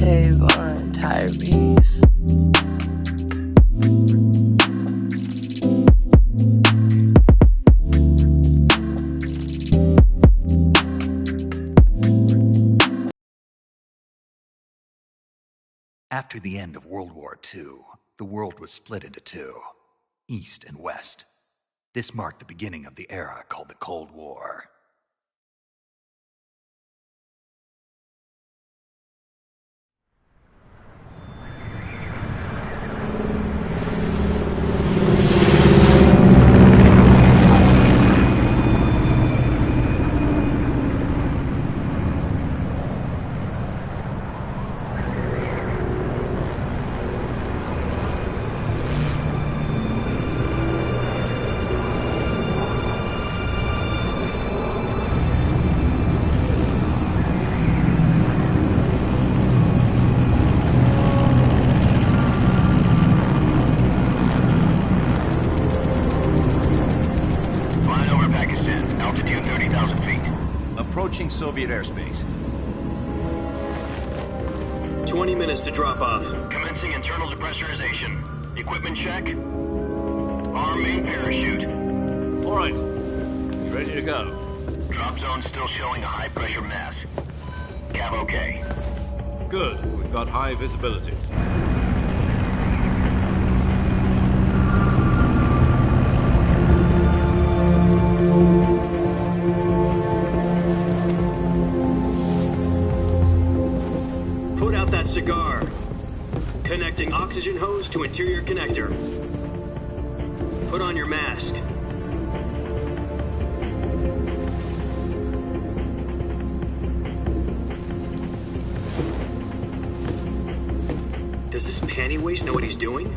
Tavon, Tyrese. After the end of World War II, the world was split into two, East and West. This marked the beginning of the era called the Cold War. Approaching Soviet airspace. 20 minutes to drop off. Commencing internal depressurization. Equipment check. Arm main parachute. All right. Ready to go. Drop zone still showing a high pressure mass. Cav okay. Good. We've got high visibility. Cigar. Connecting oxygen hose to interior connector. Put on your mask. Does this panty waste know what he's doing?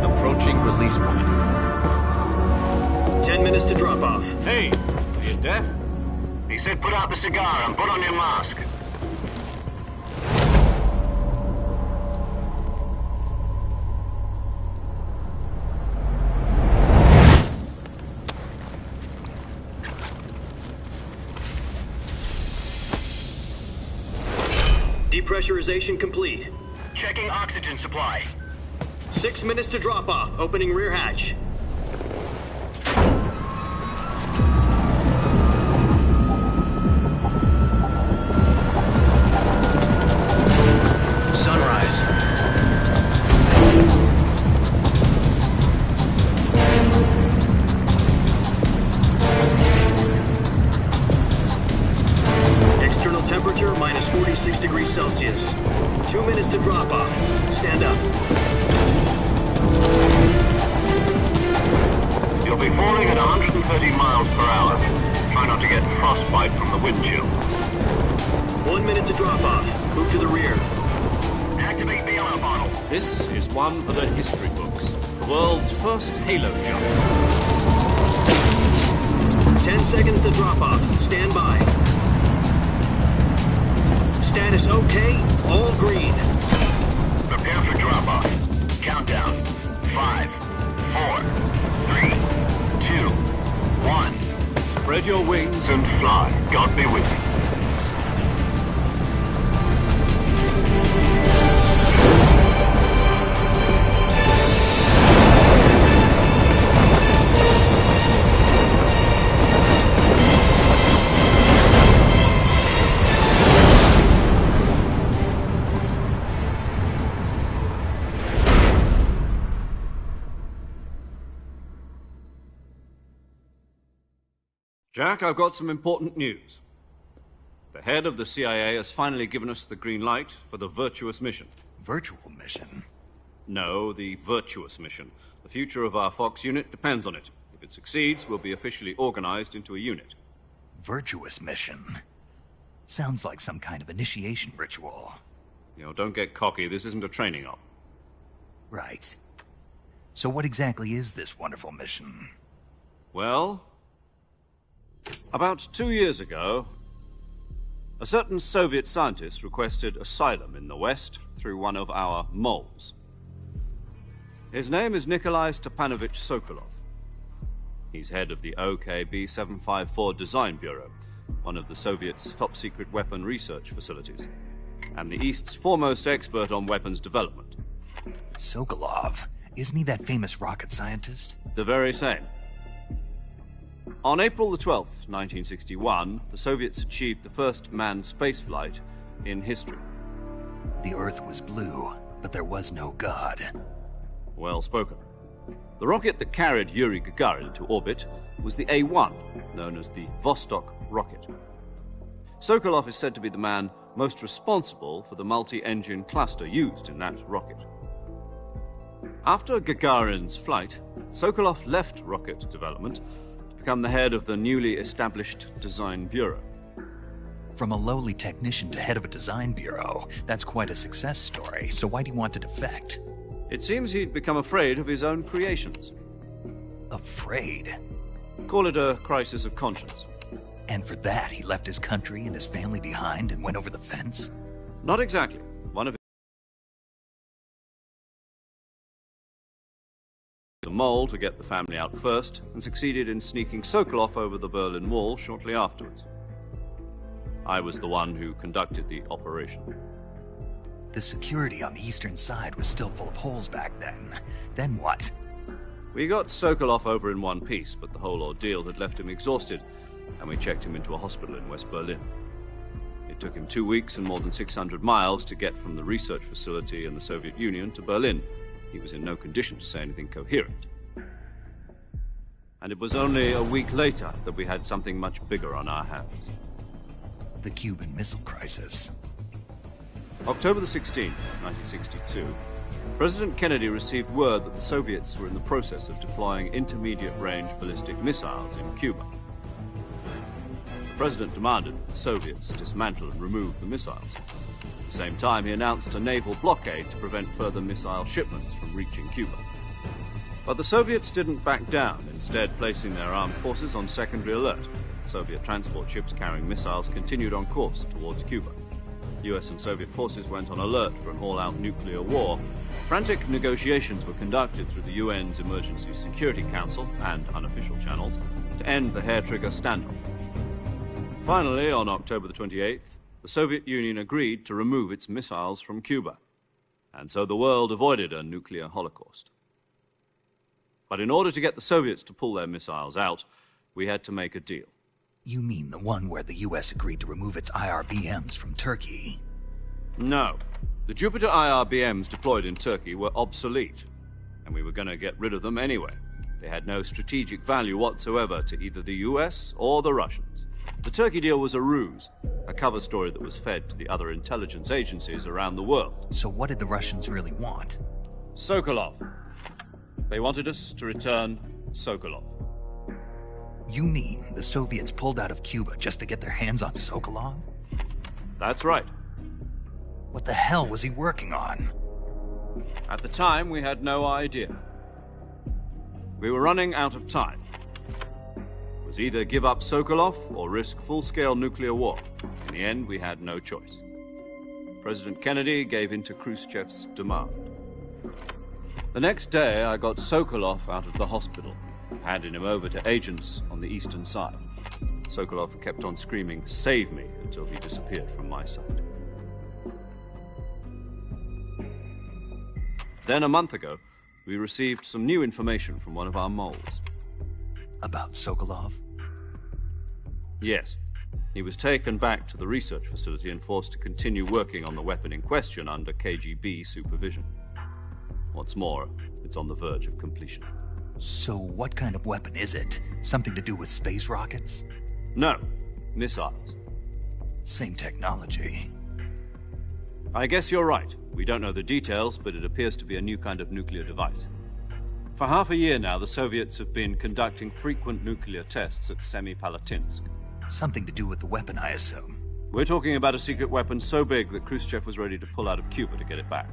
Approaching release point. 10 minutes to drop off. Hey, are you deaf? He said put out the cigar and put on your mask. Depressurization complete. Checking oxygen supply. 6 minutes to drop off. Opening rear hatch. Temperature minus 46 degrees Celsius. 2 minutes to drop off. Stand up. You'll be falling at 130 miles per hour. Try not to get frostbite from the wind chill. 1 minute to drop off. Move to the rear. Activate the ammo bottle. This is one for the history books. The world's first halo jump. 10 seconds to drop off. Stand by. Status okay, all green. Prepare for drop-off. Countdown. 5, 4, 3, 2, 1. Spread your wings And fly. God be with you. Jack, I've got some important news. The head of the CIA has finally given us the green light for the virtuous mission. Virtual mission? No, the virtuous mission. The future of our Fox unit depends on it. If it succeeds, we'll be officially organized into a unit. Virtuous mission? Sounds like some kind of initiation ritual. You know, don't get cocky. This isn't a training op. Right. So what exactly is this wonderful mission? Well, about 2 years ago, a certain Soviet scientist requested asylum in the West through one of our moles. His name is Nikolai Stepanovich Sokolov. He's head of the OKB 754 Design Bureau, one of the Soviets' top-secret weapon research facilities, and the East's foremost expert on weapons development. Sokolov, isn't he that famous rocket scientist? The very same. On April the 12th, 1961, the Soviets achieved the first manned spaceflight in history. The Earth was blue, but there was no God. Well spoken. The rocket that carried Yuri Gagarin to orbit was the A-1, known as the Vostok rocket. Sokolov is said to be the man most responsible for the multi-engine cluster used in that rocket. After Gagarin's flight, Sokolov left rocket development to become the head of the newly established Design Bureau. From a lowly technician to head of a design bureau, that's quite a success story, so why'd he want to defect? It seems he'd become afraid of his own creations. Afraid? Call it a crisis of conscience. And for that, he left his country and his family behind and went over the fence? Not exactly. One of the mole to get the family out first, and succeeded in sneaking Sokolov over the Berlin Wall shortly afterwards. I was the one who conducted the operation. The security on the eastern side was still full of holes back then. Then what? We got Sokolov over in one piece, but the whole ordeal had left him exhausted, and we checked him into a hospital in West Berlin. It took him 2 weeks and more than 600 miles to get from the research facility in the Soviet Union to Berlin. He was in no condition to say anything coherent. And it was only a week later that we had something much bigger on our hands. The Cuban Missile Crisis. October the 16th, 1962, President Kennedy received word that the Soviets were in the process of deploying intermediate-range ballistic missiles in Cuba. The President demanded that the Soviets dismantle and remove the missiles. At the same time, he announced a naval blockade to prevent further missile shipments from reaching Cuba. But the Soviets didn't back down, instead placing their armed forces on secondary alert. Soviet transport ships carrying missiles continued on course towards Cuba. US and Soviet forces went on alert for an all-out nuclear war. Frantic negotiations were conducted through the UN's Emergency Security Council and unofficial channels to end the hair-trigger standoff. Finally, on October the 28th, the Soviet Union agreed to remove its missiles from Cuba, and so the world avoided a nuclear holocaust. But in order to get the Soviets to pull their missiles out, we had to make a deal. You mean the one where the US agreed to remove its IRBMs from Turkey? No. The Jupiter IRBMs deployed in Turkey were obsolete, and we were going to get rid of them anyway. They had no strategic value whatsoever to either the US or the Russians. The Turkey deal was a ruse, a cover story that was fed to the other intelligence agencies around the world. So what did the Russians really want? Sokolov. They wanted us to return Sokolov. You mean the Soviets pulled out of Cuba just to get their hands on Sokolov? That's right. What the hell was he working on? At the time, we had no idea. We were running out of time. It was either give up Sokolov or risk full-scale nuclear war. In the end, we had no choice. President Kennedy gave in to Khrushchev's demand. The next day, I got Sokolov out of the hospital, handing him over to agents on the eastern side. Sokolov kept on screaming, "Save me," until he disappeared from my sight. Then, a month ago, we received some new information from one of our moles. About Sokolov? Yes. He was taken back to the research facility and forced to continue working on the weapon in question under KGB supervision. What's more, it's on the verge of completion. So what kind of weapon is it? Something to do with space rockets? No, missiles. Same technology. I guess you're right. We don't know the details, but it appears to be a new kind of nuclear device. For half a year now, the Soviets have been conducting frequent nuclear tests at Semipalatinsk. Something to do with the weapon, I assume. We're talking about a secret weapon so big that Khrushchev was ready to pull out of Cuba to get it back.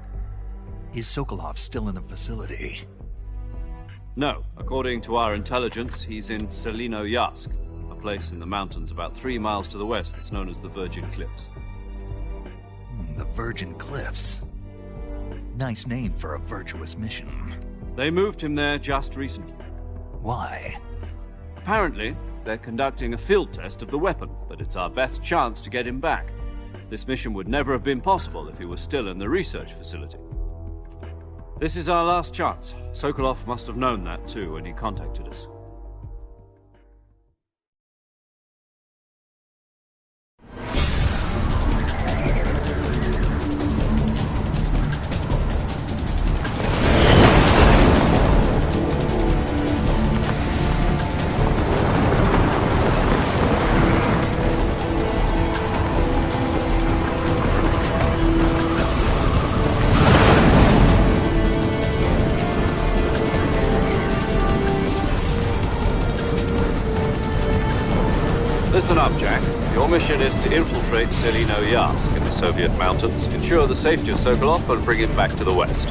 Is Sokolov still in the facility? No. According to our intelligence, he's in Selinoyarsk, a place in the mountains about 3 miles to the west that's known as the Virgin Cliffs. The Virgin Cliffs. Nice name for a virtuous mission. They moved him there just recently. Why? Apparently, They're conducting a field test of the weapon, but it's our best chance to get him back. This mission would never have been possible if he was still in the research facility. This is our last chance. Sokolov must have known that too when he contacted us. Listen up, Jack. Your mission is to infiltrate Selino-Yarsk in the Soviet mountains, ensure the safety of Sokolov, and bring him back to the West.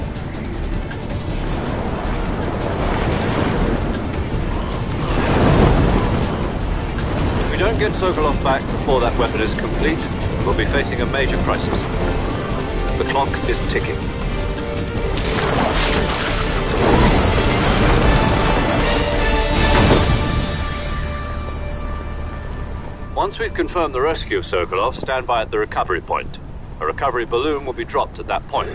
If we don't get Sokolov back before that weapon is complete, we'll be facing a major crisis. The clock is ticking. Once we've confirmed the rescue of Sokolov, stand by at the recovery point. A recovery balloon will be dropped at that point.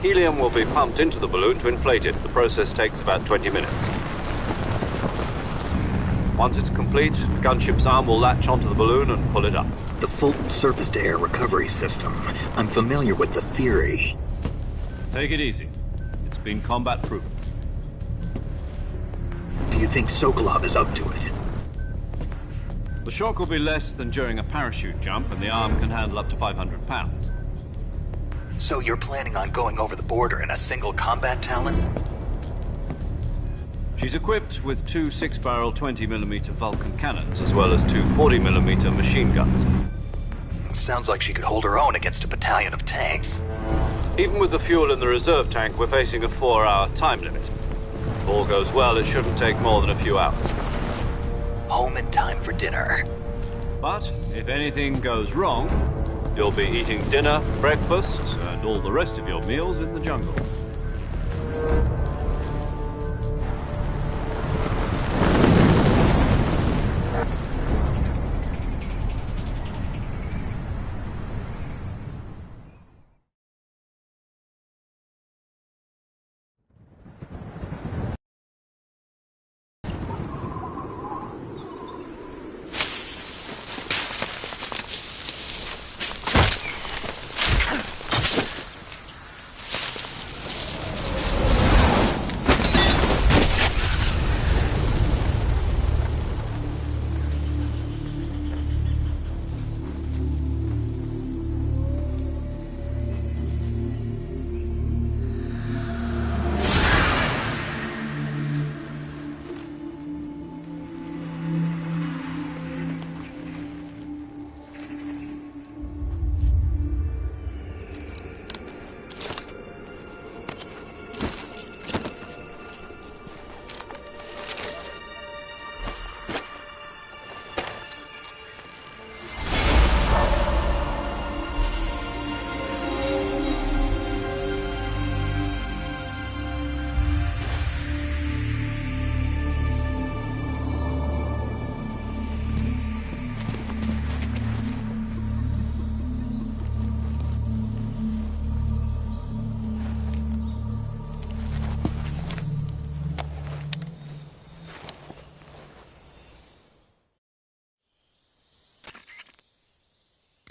Helium will be pumped into the balloon to inflate it. The process takes about 20 minutes. Once it's complete, the gunship's arm will latch onto the balloon and pull it up. The Fulton surface-to-air recovery system. I'm familiar with the theory. Take it easy. It's been combat-proven. Do you think Sokolov is up to it? The shock will be less than during a parachute jump, and the arm can handle up to 500 pounds. So you're planning on going over the border in a single combat Talon? She's equipped with two 6-barrel 20mm Vulcan cannons, as well as two 40mm machine guns. Sounds like she could hold her own against a battalion of tanks. Even with the fuel in the reserve tank, we're facing a 4-hour time limit. If all goes well, it shouldn't take more than a few hours. Home in time for dinner. But if anything goes wrong, you'll be eating dinner, breakfast, and all the rest of your meals in the jungle.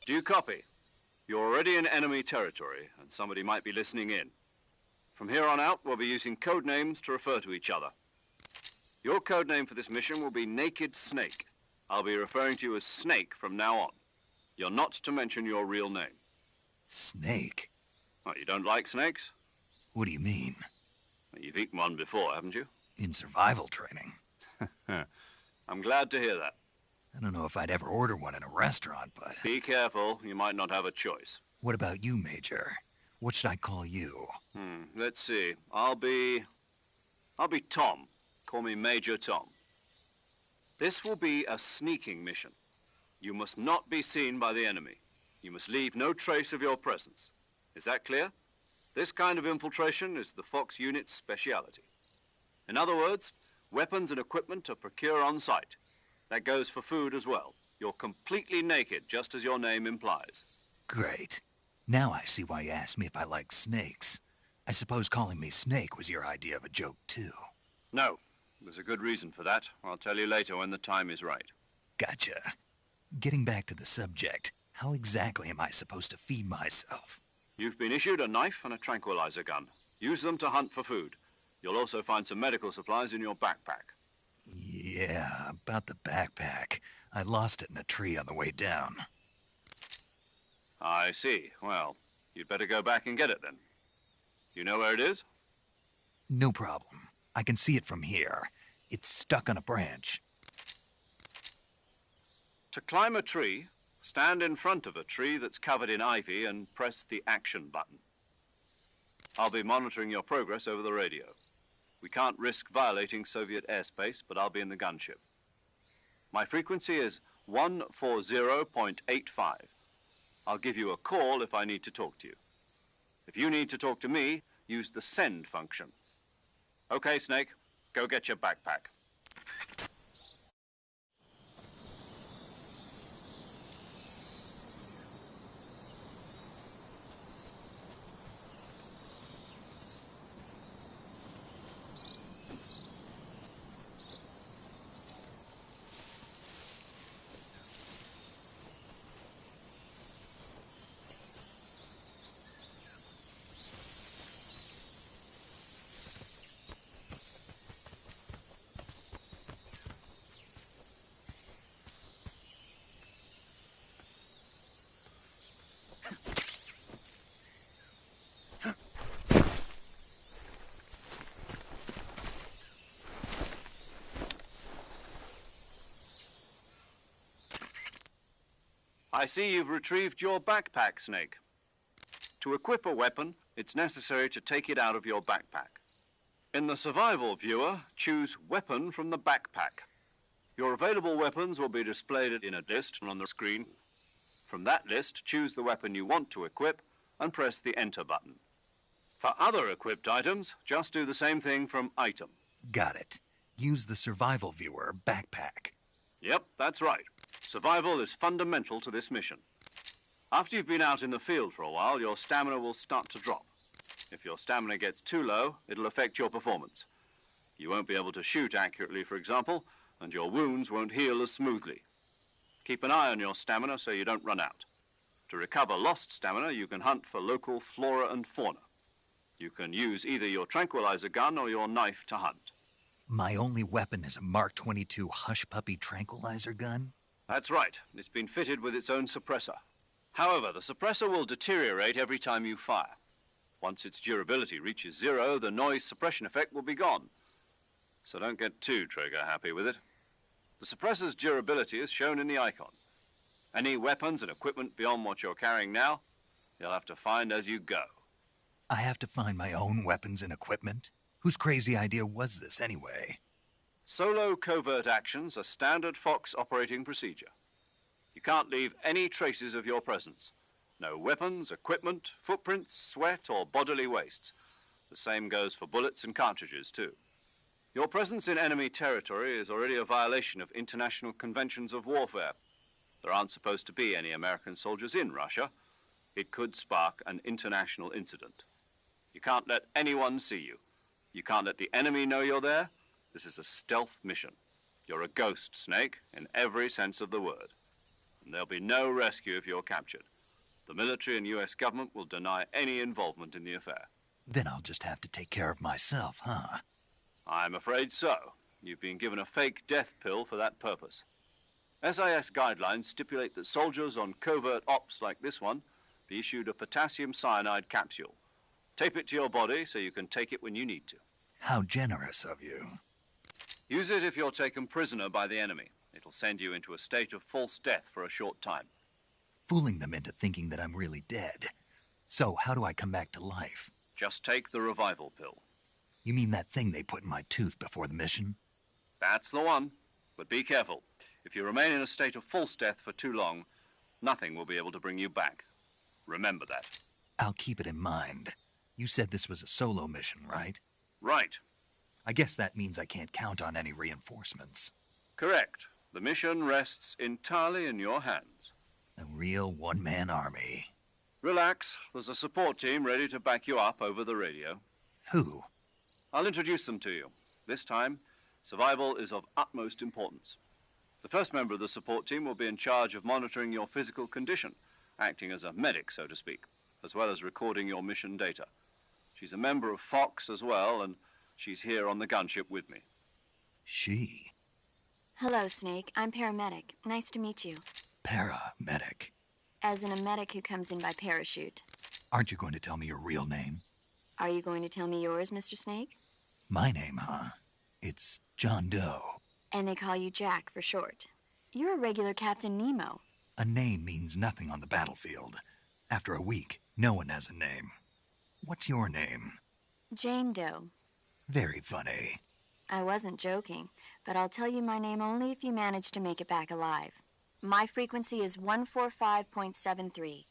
Do you copy? You're already in enemy territory, and somebody might be listening in. From here on out, we'll be using code names to refer to each other. Your code name for this mission will be Naked Snake. I'll be referring to you as Snake from now on. You're not to mention your real name. Snake? What, you don't like snakes? What do you mean? Well, you've eaten one before, haven't you? In survival training. I'm glad to hear that. I don't know if I'd ever order one in a restaurant, but... Be careful, you might not have a choice. What about you, Major? What should I call you? Let's see. I'll be Tom. Call me Major Tom. This will be a sneaking mission. You must not be seen by the enemy. You must leave no trace of your presence. Is that clear? This kind of infiltration is the Fox unit's speciality. In other words, weapons and equipment are procured on site. That goes for food as well. You're completely naked, just as your name implies. Great. Now I see why you asked me if I like snakes. I suppose calling me Snake was your idea of a joke, too. No, there's a good reason for that. I'll tell you later when the time is right. Gotcha. Getting back to the subject, how exactly am I supposed to feed myself? You've been issued a knife and a tranquilizer gun. Use them to hunt for food. You'll also find some medical supplies in your backpack. Yeah, about the backpack. I lost it in a tree on the way down. I see. Well, you'd better go back and get it then. You know where it is? No problem. I can see it from here. It's stuck on a branch. To climb a tree, stand in front of a tree that's covered in ivy and press the action button. I'll be monitoring your progress over the radio. We can't risk violating Soviet airspace, but I'll be in the gunship. My frequency is 140.85. I'll give you a call if I need to talk to you. If you need to talk to me, use the send function. Okay, Snake, go get your backpack. I see you've retrieved your backpack, Snake. To equip a weapon, it's necessary to take it out of your backpack. In the survival viewer, choose Weapon from the backpack. Your available weapons will be displayed in a list on the screen. From that list, choose the weapon you want to equip and press the Enter button. For other equipped items, just do the same thing from Item. Got it. Use the survival viewer backpack. Yep, that's right. Survival is fundamental to this mission. After you've been out in the field for a while, your stamina will start to drop. If your stamina gets too low, it'll affect your performance. You won't be able to shoot accurately, for example, and your wounds won't heal as smoothly. Keep an eye on your stamina so you don't run out. To recover lost stamina, you can hunt for local flora and fauna. You can use either your tranquilizer gun or your knife to hunt. My only weapon is a Mark 22 Hush Puppy tranquilizer gun? That's right. It's been fitted with its own suppressor. However, the suppressor will deteriorate every time you fire. Once its durability reaches 0, the noise suppression effect will be gone. So don't get too trigger happy with it. The suppressor's durability is shown in the icon. Any weapons and equipment beyond what you're carrying now, you'll have to find as you go. I have to find my own weapons and equipment? Whose crazy idea was this anyway? Solo covert actions are standard Fox operating procedure. You can't leave any traces of your presence. No weapons, equipment, footprints, sweat, or bodily wastes. The same goes for bullets and cartridges, too. Your presence in enemy territory is already a violation of international conventions of warfare. There aren't supposed to be any American soldiers in Russia. It could spark an international incident. You can't let anyone see you. You can't let the enemy know you're there. This is a stealth mission. You're a ghost, Snake, in every sense of the word. And there'll be no rescue if you're captured. The military and US government will deny any involvement in the affair. Then I'll just have to take care of myself, huh? I'm afraid so. You've been given a fake death pill for that purpose. SIS guidelines stipulate that soldiers on covert ops like this one be issued a potassium cyanide capsule. Tape it to your body so you can take it when you need to. How generous of you. Use it if you're taken prisoner by the enemy. It'll send you into a state of false death for a short time. Fooling them into thinking that I'm really dead. So how do I come back to life? Just take the revival pill. You mean that thing they put in my tooth before the mission? That's the one. But be careful. If you remain in a state of false death for too long, nothing will be able to bring you back. Remember that. I'll keep it in mind. You said this was a solo mission, right? Right. I guess that means I can't count on any reinforcements. Correct. The mission rests entirely in your hands. A real one-man army. Relax, there's a support team ready to back you up over the radio. Who? I'll introduce them to you. This time, survival is of utmost importance. The first member of the support team will be in charge of monitoring your physical condition, acting as a medic, so to speak, as well as recording your mission data. She's a member of Fox as well, and she's here on the gunship with me. She? Hello, Snake. I'm paramedic. Nice to meet you. Paramedic. As in a medic who comes in by parachute. Aren't you going to tell me your real name? Are you going to tell me yours, Mr. Snake? My name, huh? It's John Doe. And they call you Jack for short. You're a regular Captain Nemo. A name means nothing on the battlefield. After a week, no one has a name. What's your name? Jane Doe. Very funny. I wasn't joking, but I'll tell you my name only if you manage to make it back alive. My frequency is 145.73.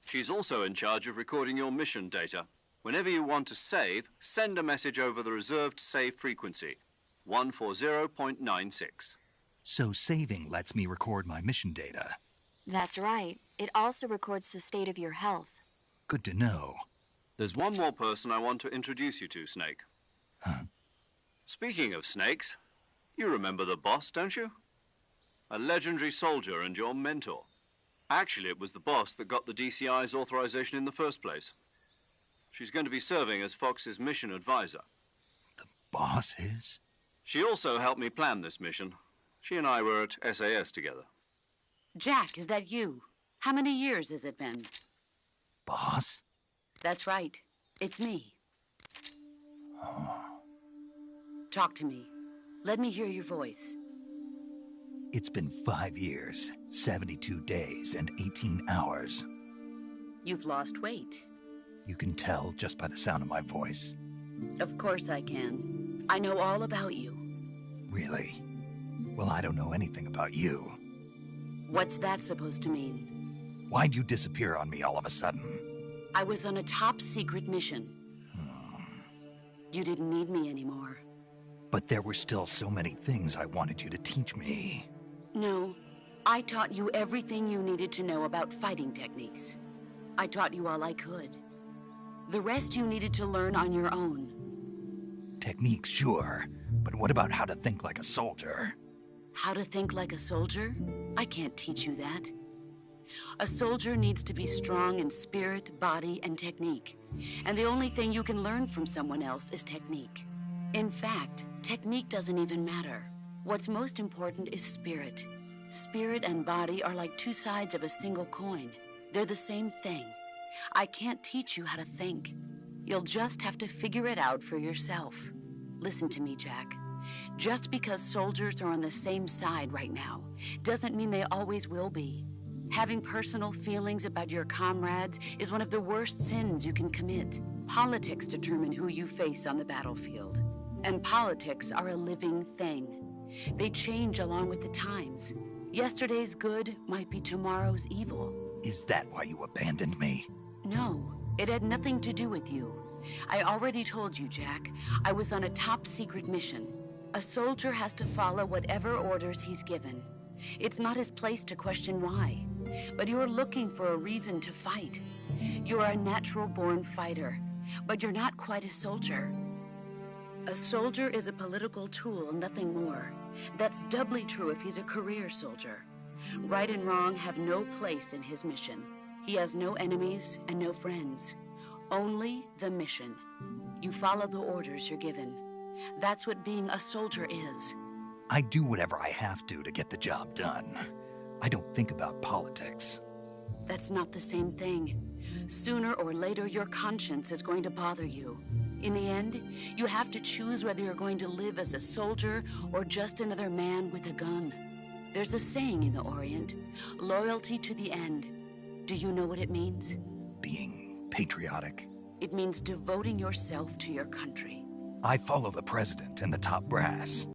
She's also in charge of recording your mission data. Whenever you want to save, send a message over the reserved save frequency, 140.96. So saving lets me record my mission data. That's right. It also records the state of your health. Good to know. There's one more person I want to introduce you to, Snake. Huh? Speaking of snakes, you remember the boss, don't you? A legendary soldier and your mentor. Actually, it was the boss that got the DCI's authorization in the first place. She's going to be serving as Fox's mission advisor. The boss is? She also helped me plan this mission. She and I were at SAS together. Jack, is that you? How many years has it been? Boss? That's right. It's me. Oh. Talk to me. Let me hear your voice. It's been 5 years, 72 days, and 18 hours. You've lost weight. You can tell just by the sound of my voice. Of course I can. I know all about you. Really? Well, I don't know anything about you. What's that supposed to mean? Why'd you disappear on me all of a sudden? I was on a top-secret mission. You didn't need me anymore. But there were still so many things I wanted you to teach me. No, I taught you everything you needed to know about fighting techniques. I taught you all I could. The rest you needed to learn on your own. Techniques, sure. But what about how to think like a soldier? How to think like a soldier? I can't teach you that. A soldier needs to be strong in spirit, body, and technique. And the only thing you can learn from someone else is technique. In fact, technique doesn't even matter. What's most important is spirit. Spirit and body are like two sides of a single coin. They're the same thing. I can't teach you how to think. You'll just have to figure it out for yourself. Listen to me, Jack. Just because soldiers are on the same side right now doesn't mean they always will be. Having personal feelings about your comrades is one of the worst sins you can commit. Politics determine who you face on the battlefield. And politics are a living thing. They change along with the times. Yesterday's good might be tomorrow's evil. Is that why you abandoned me? No, it had nothing to do with you. I already told you, Jack. I was on a top-secret mission. A soldier has to follow whatever orders he's given. It's not his place to question why. But you're looking for a reason to fight. You're a natural-born fighter, but you're not quite a soldier. A soldier is a political tool, nothing more. That's doubly true if he's a career soldier. Right and wrong have no place in his mission. He has no enemies and no friends. Only the mission. You follow the orders you're given. That's what being a soldier is. I do whatever I have to get the job done. I don't think about politics. That's not the same thing. Sooner or later, your conscience is going to bother you. In the end, you have to choose whether you're going to live as a soldier or just another man with a gun. There's a saying in the Orient, loyalty to the end. Do you know what it means? Being patriotic. It means devoting yourself to your country. I follow the president and the top brass.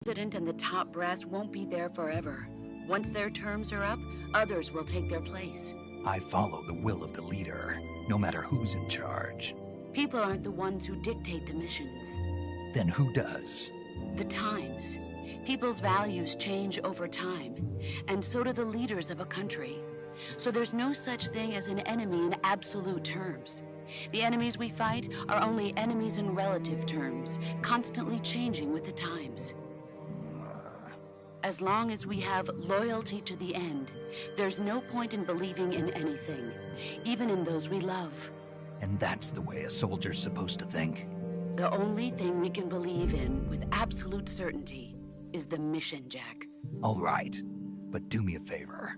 The president and the top brass won't be there forever. Once their terms are up, others will take their place. I follow the will of the leader, no matter who's in charge. People aren't the ones who dictate the missions. Then who does? The times. People's values change over time, and so do the leaders of a country. So there's no such thing as an enemy in absolute terms. The enemies we fight are only enemies in relative terms, constantly changing with the times. As long as we have loyalty to the end, there's no point in believing in anything, even in those we love. And that's the way a soldier's supposed to think? The only thing we can believe in with absolute certainty is the mission, Jack. All right, but do me a favor.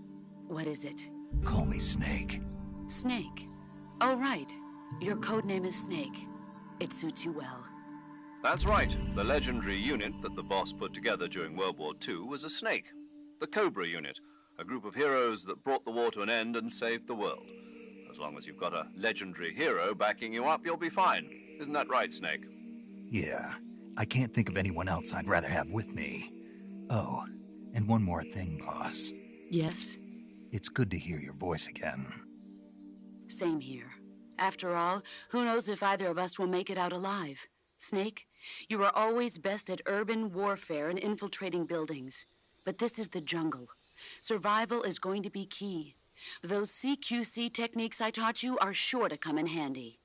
What is it? Call me Snake. Snake. Oh, right. Your codename is Snake. It suits you well. That's right. The legendary unit that the boss put together during World War II was a snake. The Cobra unit, a group of heroes that brought the war to an end and saved the world. As long as you've got a legendary hero backing you up, you'll be fine. Isn't that right, Snake? Yeah, I can't think of anyone else I'd rather have with me. Oh, and one more thing, boss. Yes? It's good to hear your voice again. Same here. After all, who knows if either of us will make it out alive? Snake, you are always best at urban warfare and infiltrating buildings. But this is the jungle. Survival is going to be key. Those CQC techniques I taught you are sure to come in handy.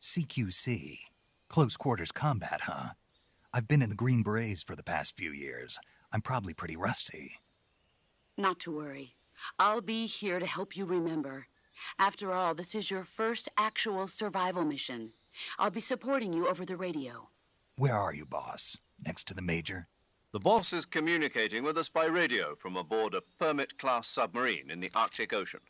CQC? Close quarters combat, huh? I've been in the Green Berets for the past few years. I'm probably pretty rusty. Not to worry. I'll be here to help you remember. After all, this is your first actual survival mission. I'll be supporting you over the radio. Where are you, boss? Next to the Major? The boss is communicating with us by radio from aboard a Permit-class submarine in the Arctic Ocean.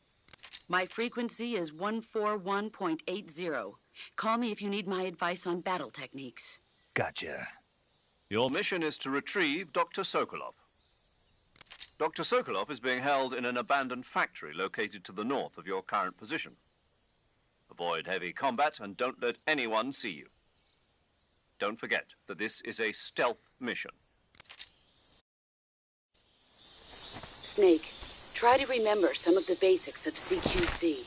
My frequency is 141.80. Call me if you need my advice on battle techniques. Gotcha. Your mission is to retrieve Dr. Sokolov. Dr. Sokolov is being held in an abandoned factory located to the north of your current position. Avoid heavy combat and don't let anyone see you. Don't forget that this is a stealth mission. Snake, try to remember some of the basics of CQC.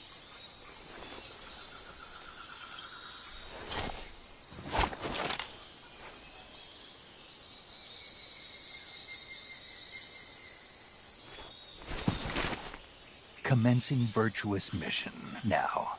Commencing virtuous mission now.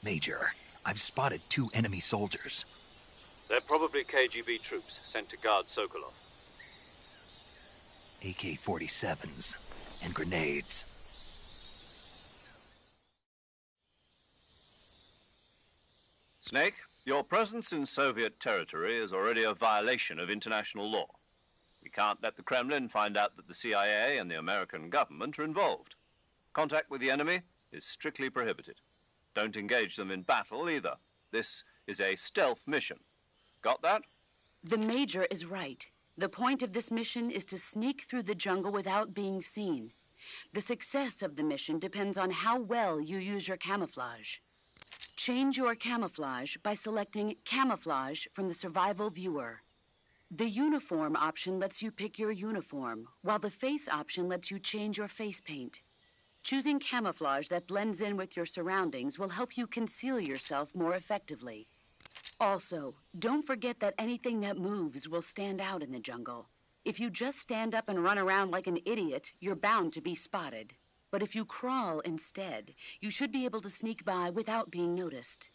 Major, I've spotted 2 enemy soldiers. They're probably KGB troops sent to guard Sokolov. AK-47s and grenades. Snake, your presence in Soviet territory is already a violation of international law. We can't let the Kremlin find out that the CIA and the American government are involved. Contact with the enemy is strictly prohibited. Don't engage them in battle either. This is a stealth mission. Got that? The Major is right. The point of this mission is to sneak through the jungle without being seen. The success of the mission depends on how well you use your camouflage. Change your camouflage by selecting Camouflage from the Survival Viewer. The Uniform option lets you pick your uniform, while the Face option lets you change your face paint. Choosing camouflage that blends in with your surroundings will help you conceal yourself more effectively. Also, don't forget that anything that moves will stand out in the jungle. If you just stand up and run around like an idiot, you're bound to be spotted. But if you crawl instead, you should be able to sneak by without being noticed.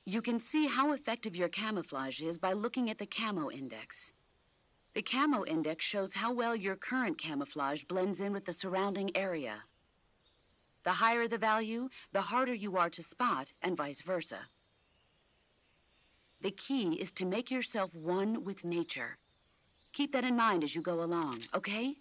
You can see how effective your camouflage is by looking at the Camo Index. The Camo Index shows how well your current camouflage blends in with the surrounding area. The higher the value, the harder you are to spot, and vice versa. The key is to make yourself one with nature. Keep that in mind as you go along, okay?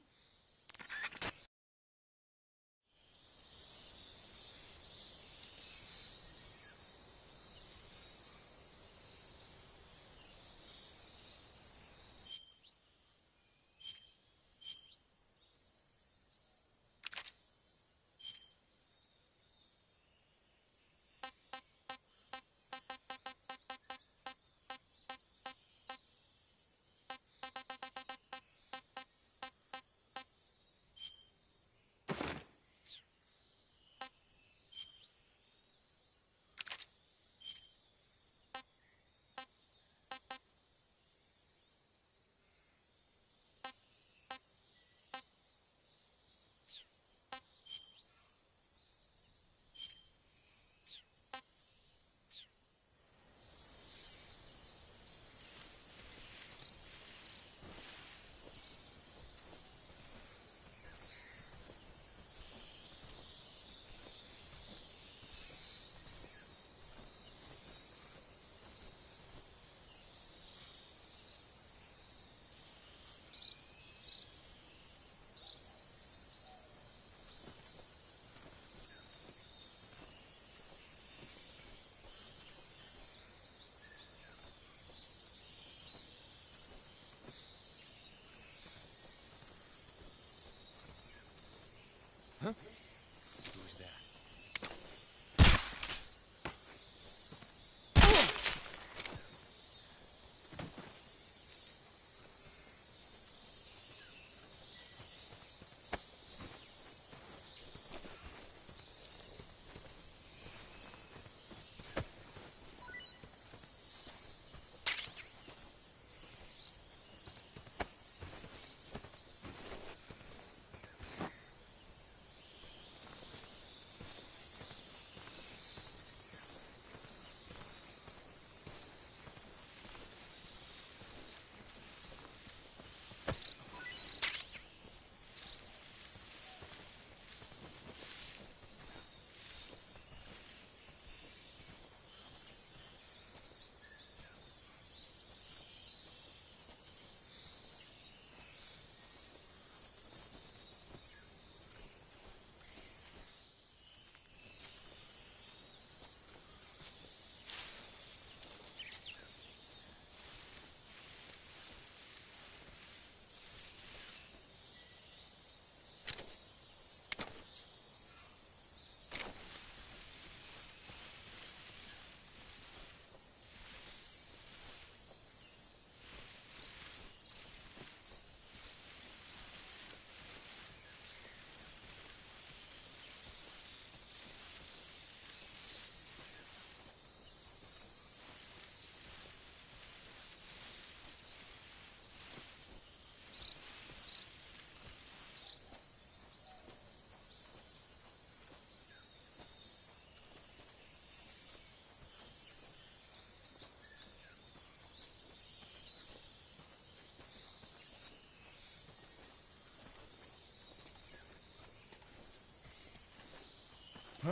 Who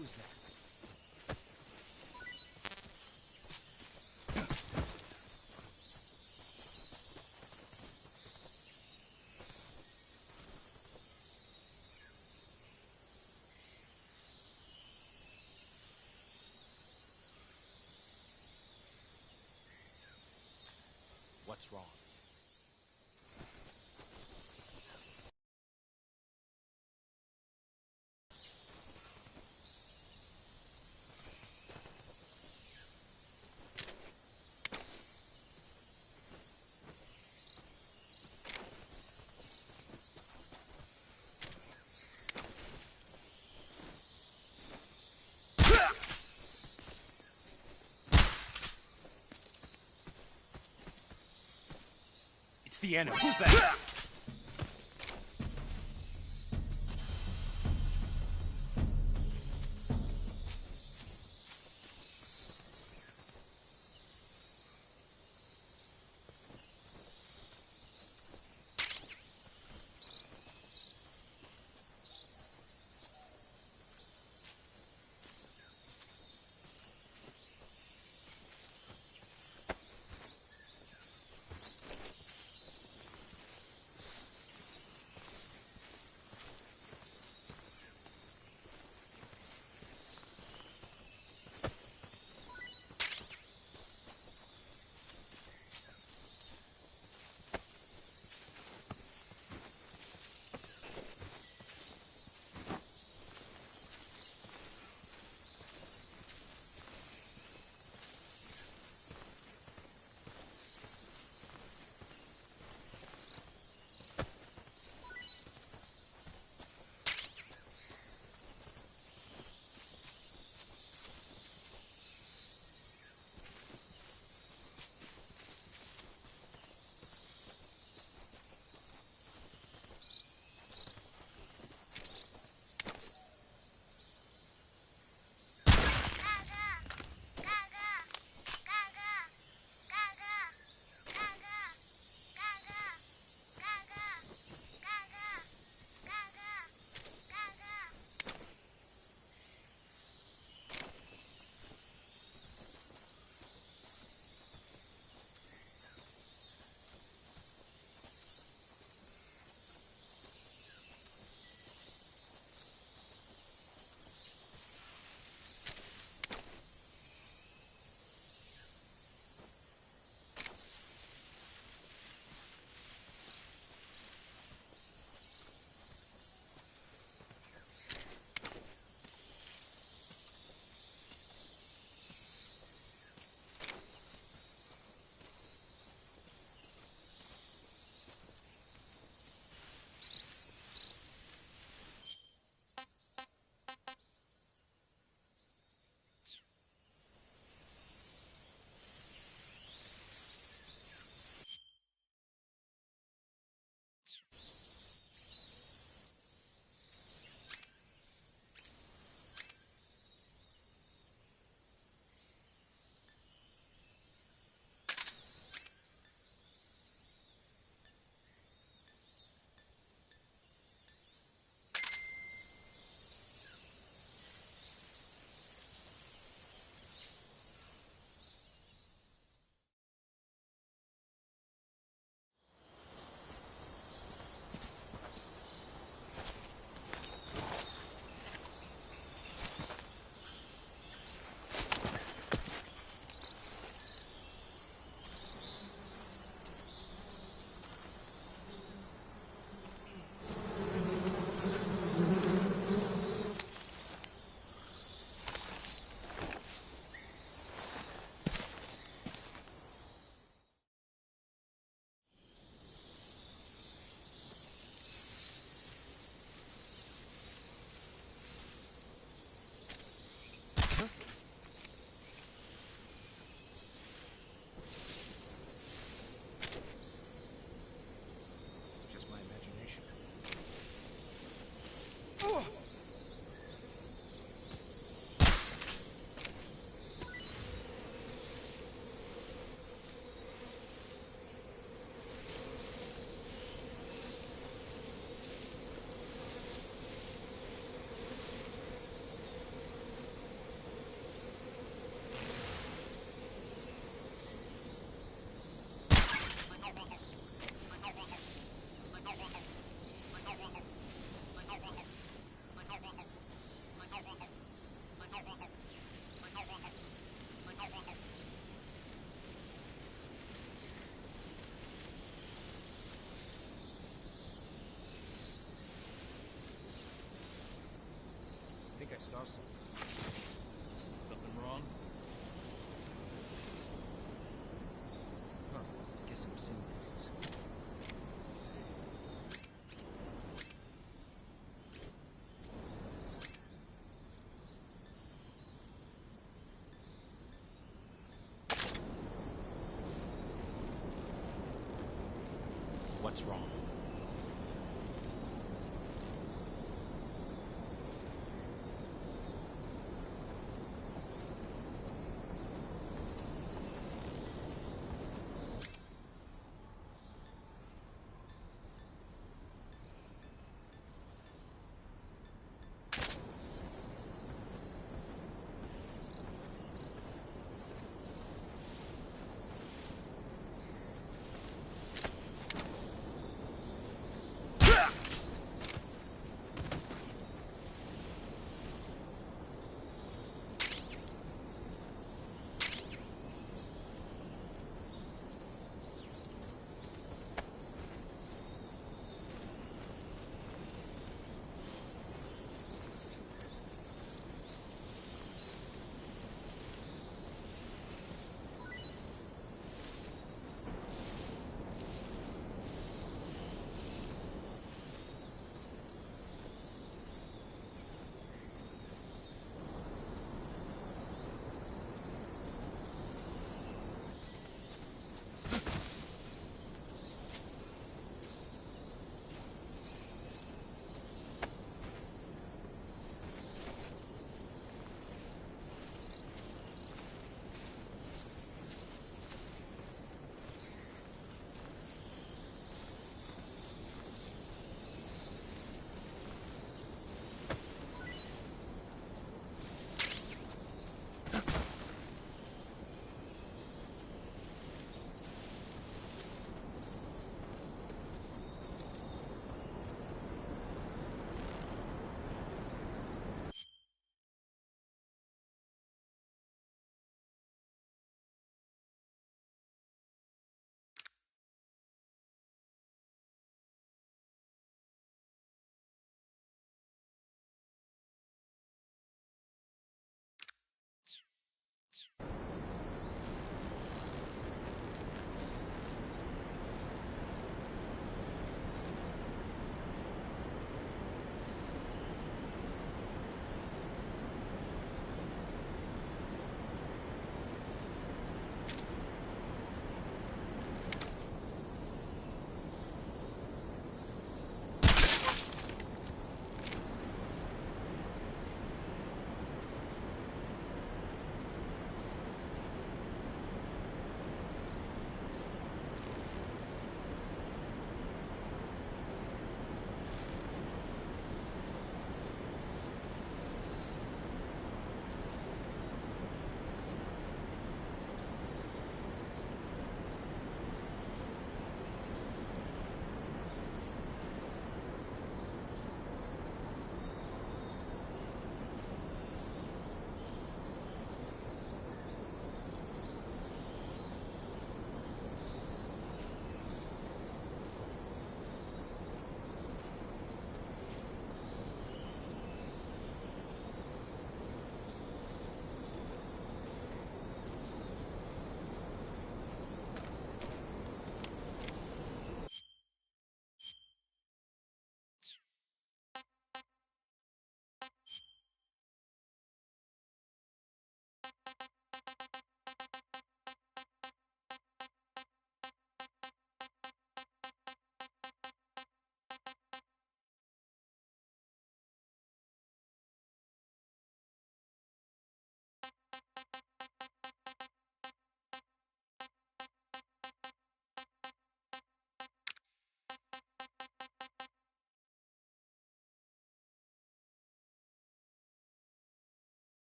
was that? What's wrong? It's the enemy. Who's that? us. Something wrong? Huh. Guess I'm seeing things. Let's see. What's wrong?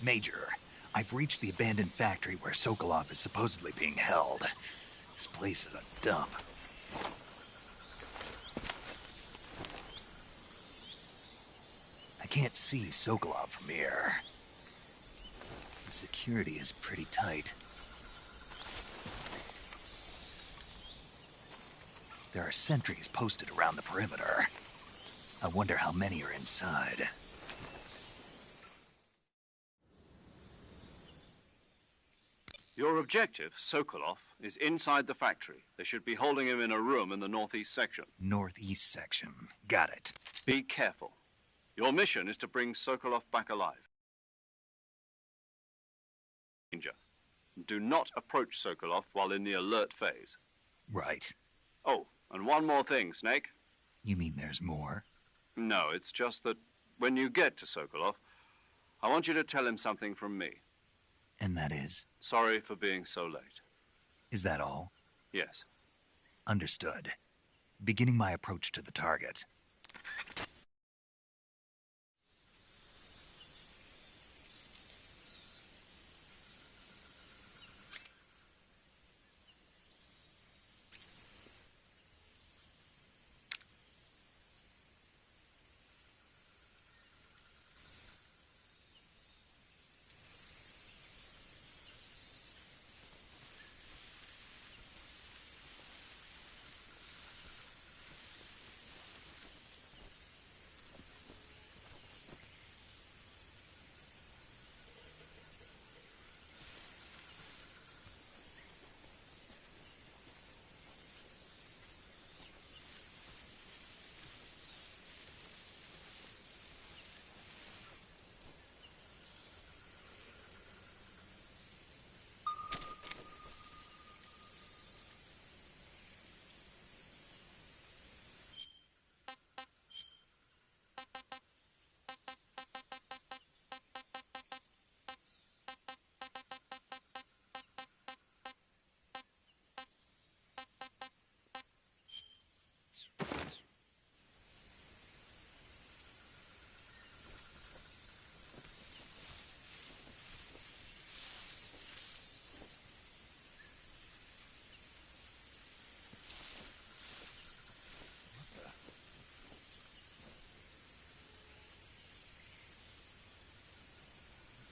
Major, I've reached the abandoned factory where Sokolov is supposedly being held. This place is a dump. I can't see Sokolov from here. The security is pretty tight. There are sentries posted around the perimeter. I wonder how many are inside. Your objective, Sokolov, is inside the factory. They should be holding him in a room in the northeast section. Northeast section. Got it. Be careful. Your mission is to bring Sokolov back alive. Danger. Do not approach Sokolov while in the alert phase. Right. Oh, and one more thing, Snake. You mean there's more? No, it's just that when you get to Sokolov, I want you to tell him something from me. And that is? Sorry for being so late. Is that all? Yes. Understood. Beginning my approach to the target.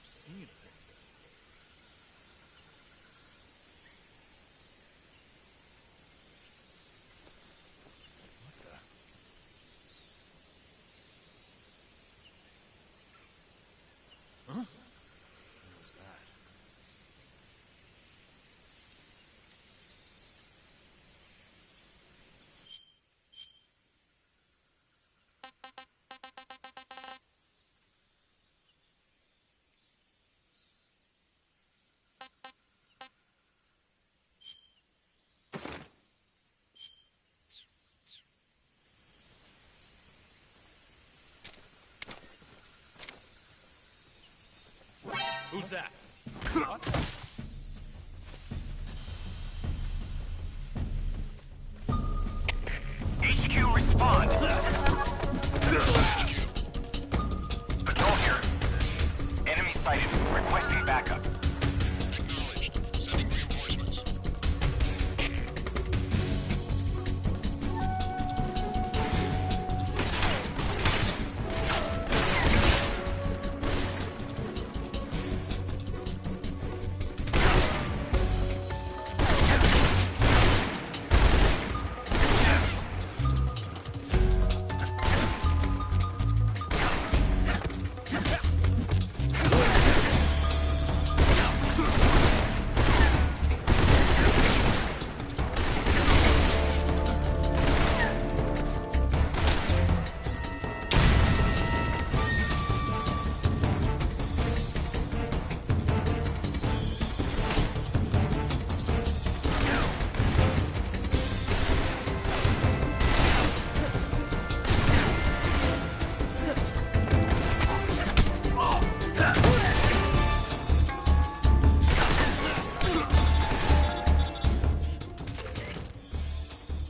Seeing things. What the? Huh? What was that? Who's that? What? HQ, respond! Patrol here. Enemy sighted. Requesting backup. Acknowledged. Sending reinforcements.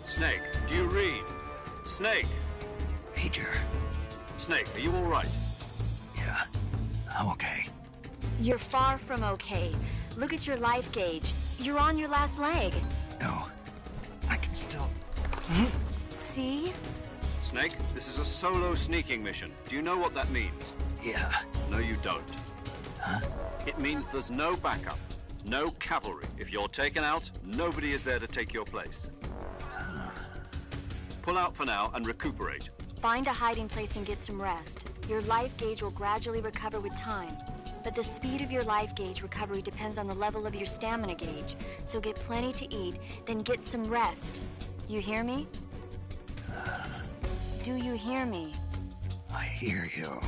Snake, do you read? Snake! Major. Snake, are you all right? Yeah, I'm okay. You're far from okay. Look at your life gauge. You're on your last leg. No, I can still... See? Snake, this is a solo sneaking mission. Do you know what that means? Yeah. No, you don't. Huh? It means there's no backup, no cavalry. If you're taken out, nobody is there to take your place. Pull out for now and recuperate. Find a hiding place and get some rest. Your life gauge will gradually recover with time. But the speed of your life gauge recovery depends on the level of your stamina gauge. So get plenty to eat, then get some rest. You hear me? Do you hear me? I hear you.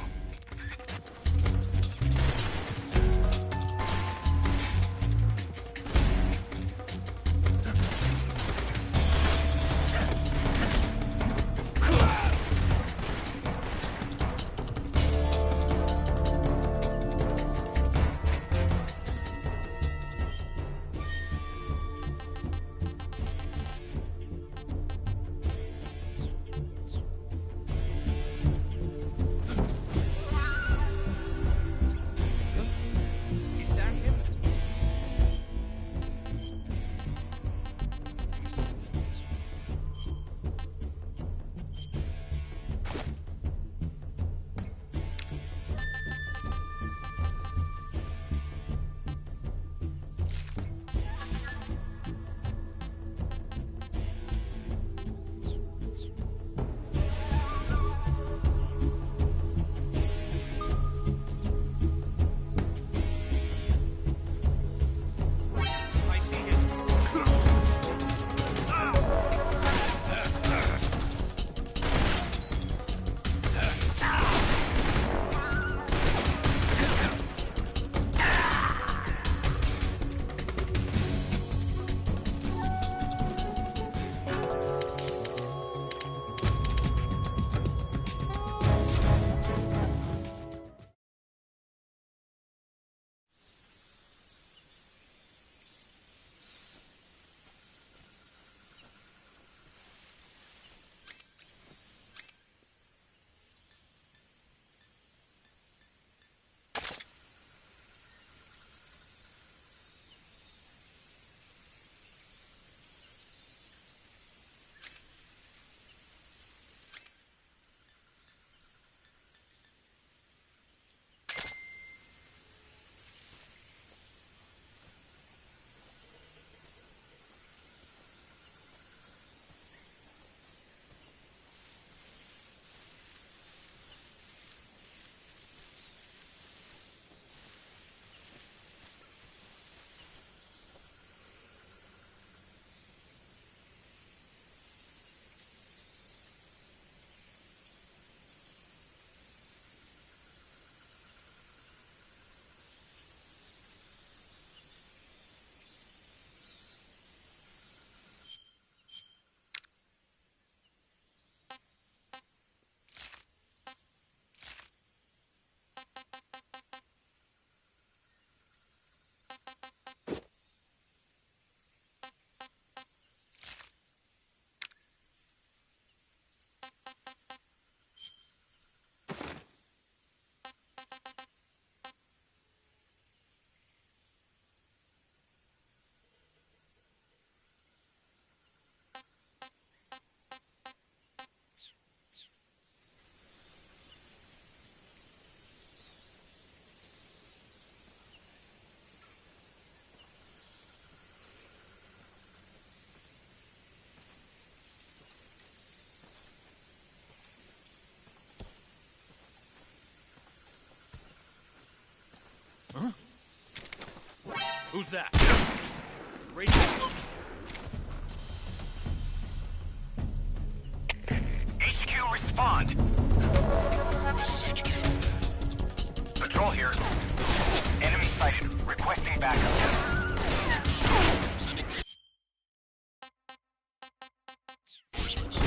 Huh? Who's that? Radio. HQ, respond. This is HQ. Patrol here. Enemy sighted. Requesting backup. Reinforcements.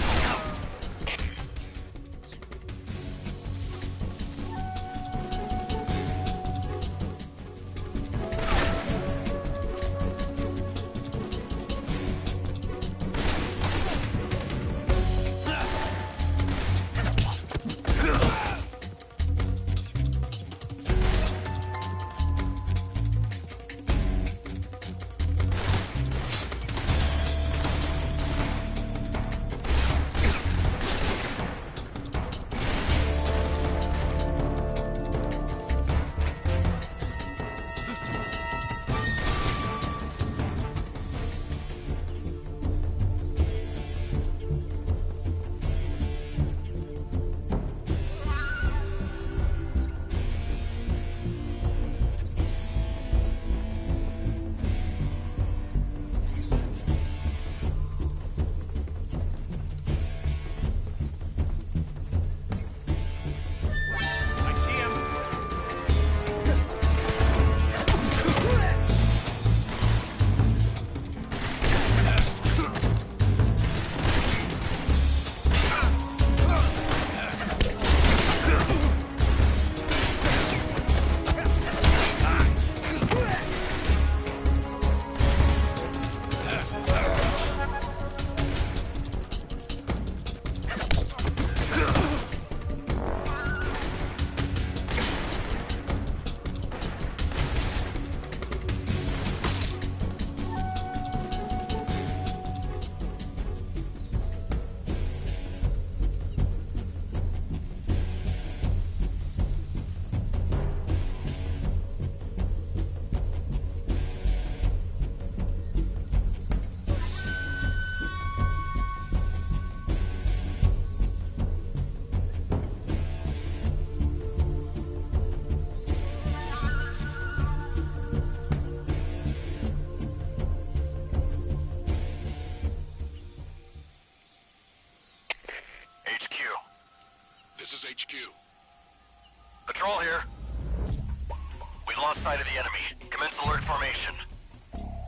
lost sight of the enemy. Commence alert formation.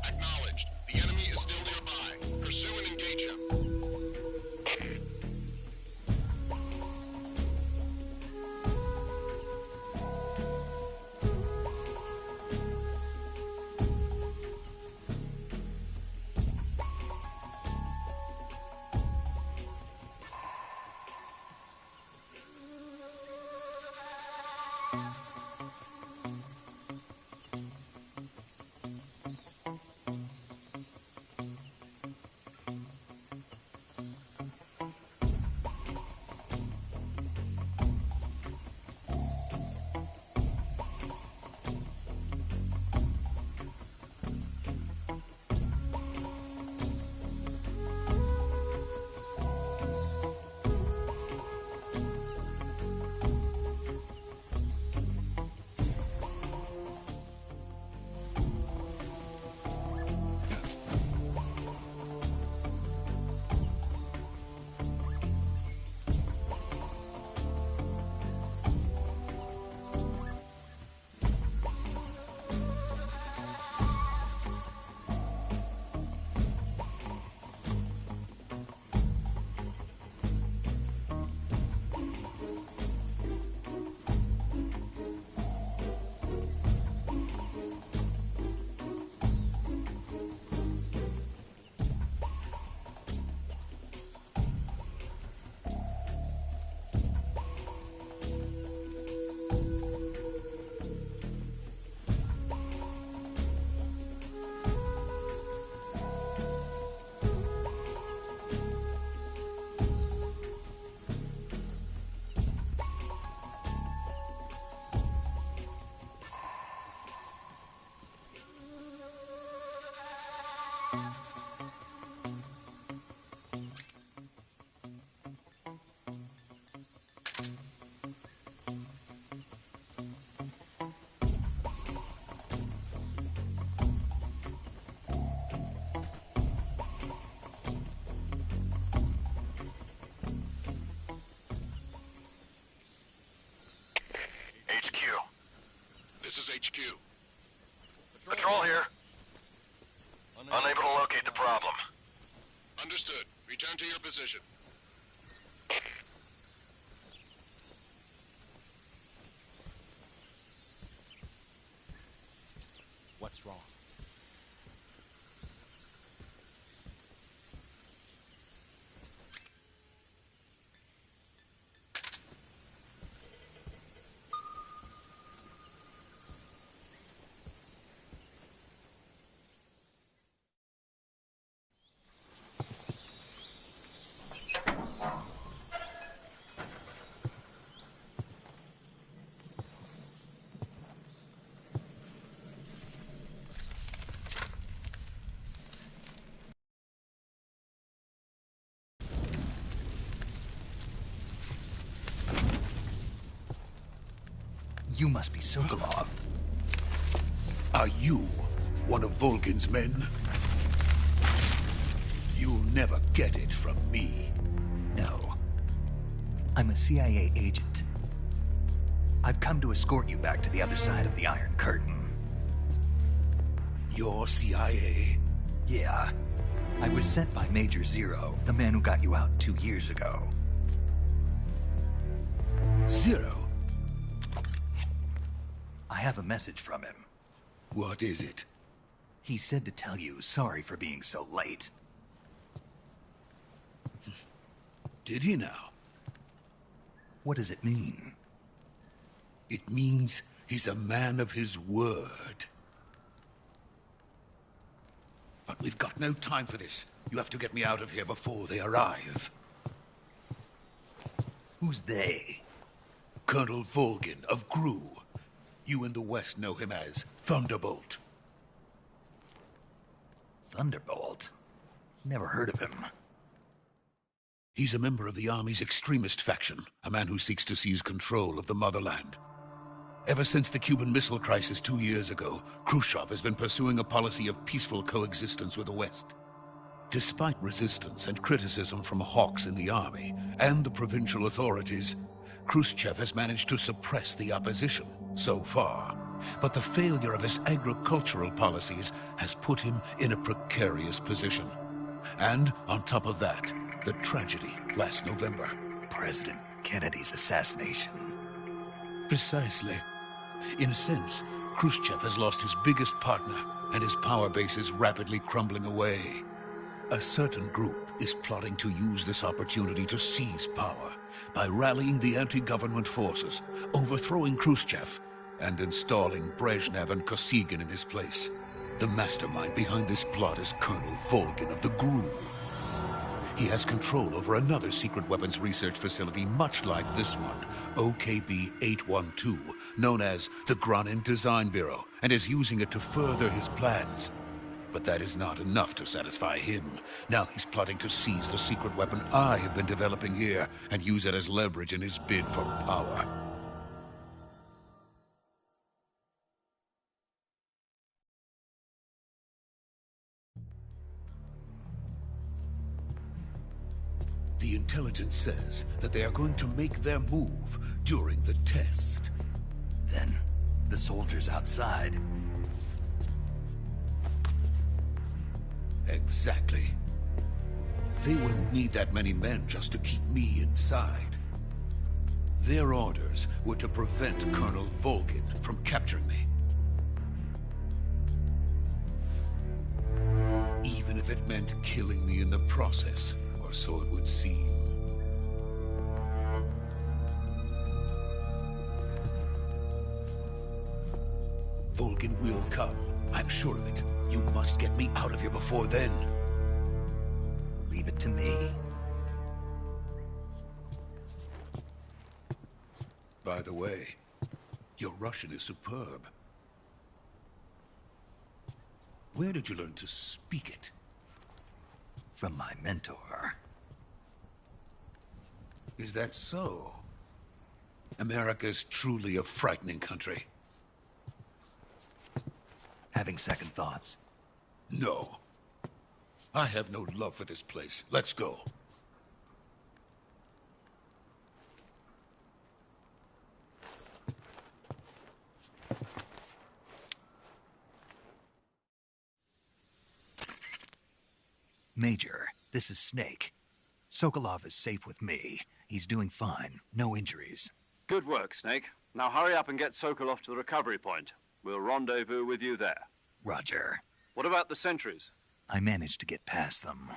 Acknowledged. The enemy is still nearby. Pursue and engage him. This is HQ. Patrol here. Unable to locate the problem. Understood. Return to your position. What's wrong? You must be Sokolov. Are you one of Volgin's men? You'll never get it from me. No. I'm a CIA agent. I've come to escort you back to the other side of the Iron Curtain. You're CIA? Yeah. I was sent by Major Zero, the man who got you out 2 years ago. Zero? I have a message from him. What is it? He said to tell you sorry for being so late. Did he now? What does it mean? It means he's a man of his word. But we've got no time for this. You have to get me out of here before they arrive. Who's they? Colonel Volgin of GRU. You in the West know him as Thunderbolt. Thunderbolt? Never heard of him. He's a member of the Army's extremist faction, a man who seeks to seize control of the motherland. Ever since the Cuban Missile Crisis 2 years ago, Khrushchev has been pursuing a policy of peaceful coexistence with the West. Despite resistance and criticism from hawks in the Army and the provincial authorities, Khrushchev has managed to suppress the opposition, so far. But the failure of his agricultural policies has put him in a precarious position. And on top of that, the tragedy last November. President Kennedy's assassination. Precisely. In a sense, Khrushchev has lost his biggest partner, and his power base is rapidly crumbling away. A certain group is plotting to use this opportunity to seize power by rallying the anti-government forces, overthrowing Khrushchev, and installing Brezhnev and Kosygin in his place. The mastermind behind this plot is Colonel Volgin of the GRU. He has control over another secret weapons research facility much like this one, OKB-812, known as the Granin Design Bureau, and is using it to further his plans. But that is not enough to satisfy him. Now he's plotting to seize the secret weapon I have been developing here and use it as leverage in his bid for power. The intelligence says that they are going to make their move during the test. Then, the soldiers outside. Exactly. They wouldn't need that many men just to keep me inside. Their orders were to prevent Colonel Volgin from capturing me. Even if it meant killing me in the process, or so it would seem. Volgin will come. I'm sure of it. You must get me out of here before then. Leave it to me. By the way, your Russian is superb. Where did you learn to speak it? From my mentor. Is that so? America's truly a frightening country. Having second thoughts? No. I have no love for this place. Let's go. Major, this is Snake. Sokolov is safe with me. He's doing fine. No injuries. Good work, Snake. Now hurry up and get Sokolov to the recovery point. We'll rendezvous with you there. Roger. What about the sentries? I managed to get past them.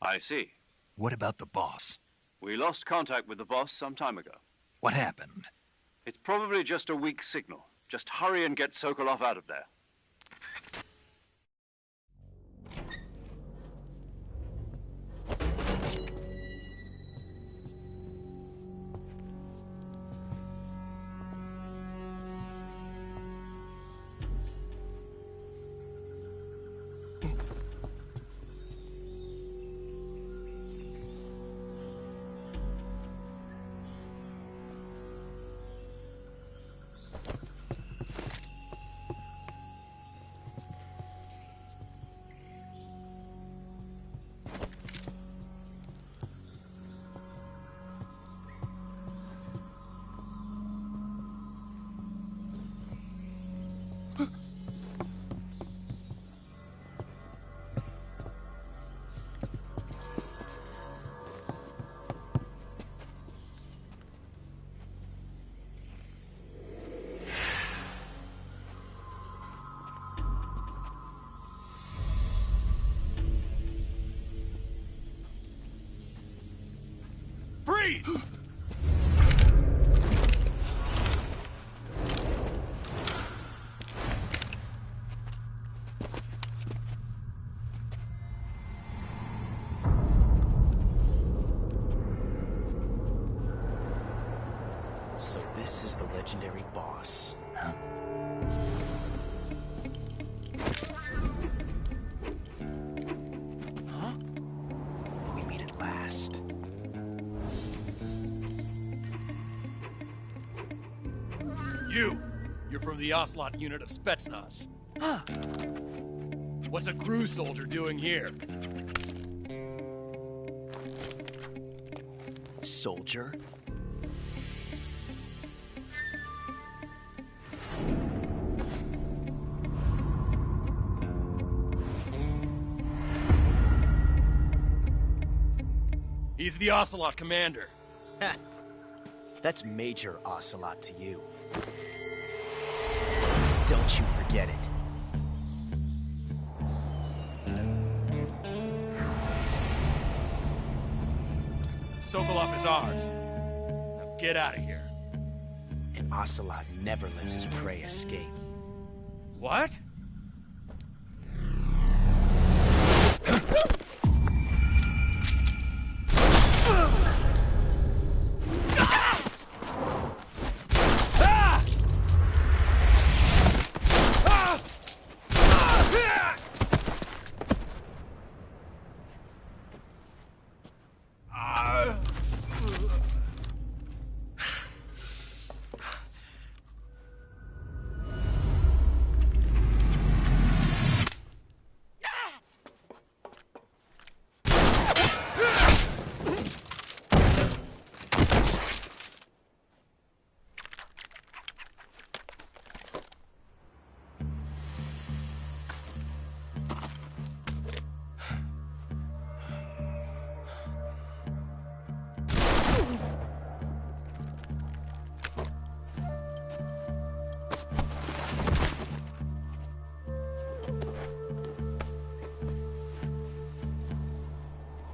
I see. What about the boss? We lost contact with the boss some time ago. What happened? It's probably just a weak signal. Just hurry and get Sokolov out of there. Freeze! So this is the legendary boss. Huh? Huh? We meet at last. You're from the Oslot unit of Spetsnaz. Huh. What's a GRU soldier doing here? He's the Ocelot commander. That's Major Ocelot to you. Don't you forget it. Sokolov is ours. Now get out of here. And Ocelot never lets his prey escape. What?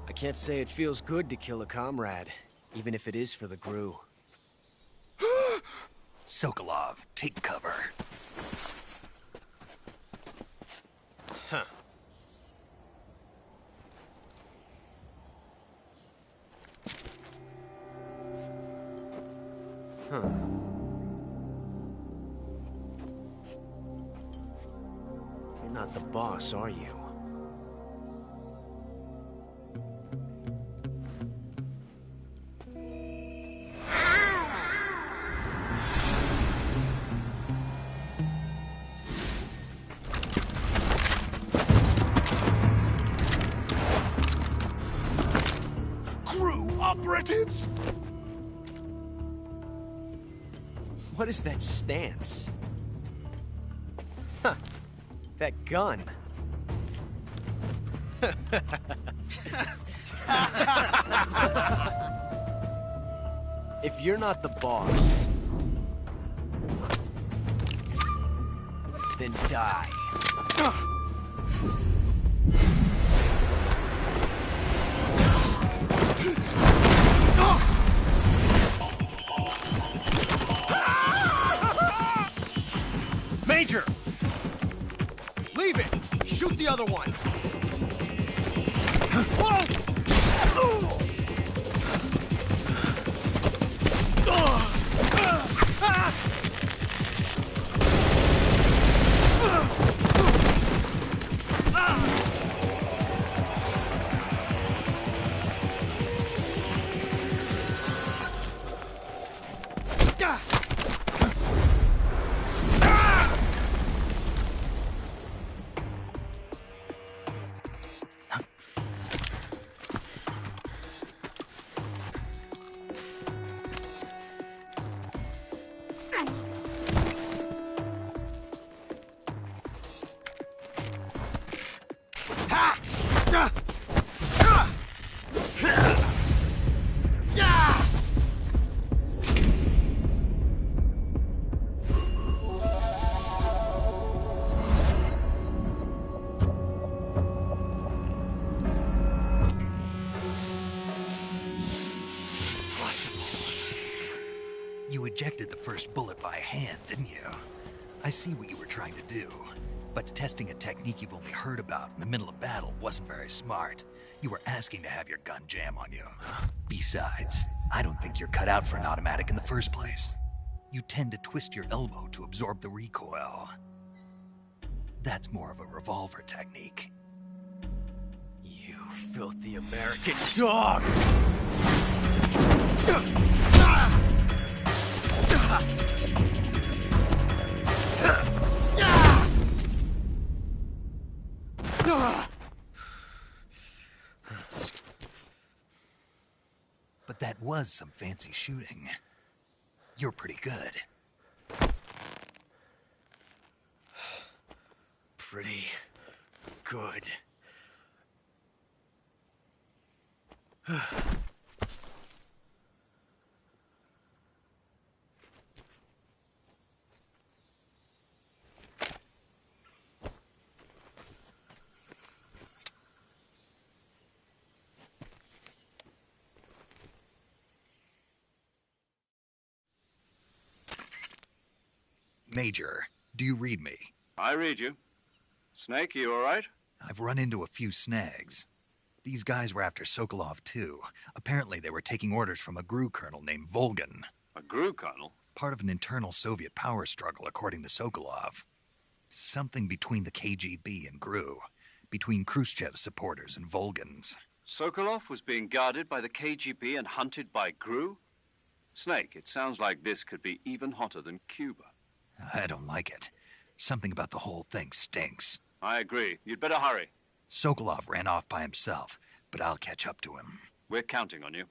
I can't say it feels good to kill a comrade, even if it is for the GRU. Sokolov, take cover. Huh. Huh. You're not the boss, are you? Operatives! What is that stance? Huh. That gun. If you're not the boss, then die. Major! Leave it! Shoot the other one! You ejected the first bullet by hand, didn't you? I see what you were trying to do. But testing a technique you've only heard about in the middle of battle wasn't very smart. You were asking to have your gun jam on you. Besides, I don't think you're cut out for an automatic in the first place. You tend to twist your elbow to absorb the recoil. That's more of a revolver technique. You filthy American dog! But that was some fancy shooting. You're pretty good. Pretty good. Major, do you read me? I read you. Snake, you all right? I've run into a few snags. These guys were after Sokolov, too. Apparently they were taking orders from a GRU colonel named Volgan. A GRU colonel? Part of an internal Soviet power struggle, according to Sokolov. Something between the KGB and GRU. Between Khrushchev's supporters and Volgan's. Sokolov was being guarded by the KGB and hunted by GRU? Snake, it sounds like this could be even hotter than Cuba. I don't like it. Something about the whole thing stinks. I agree. You'd better hurry. Sokolov ran off by himself, but I'll catch up to him. We're counting on you.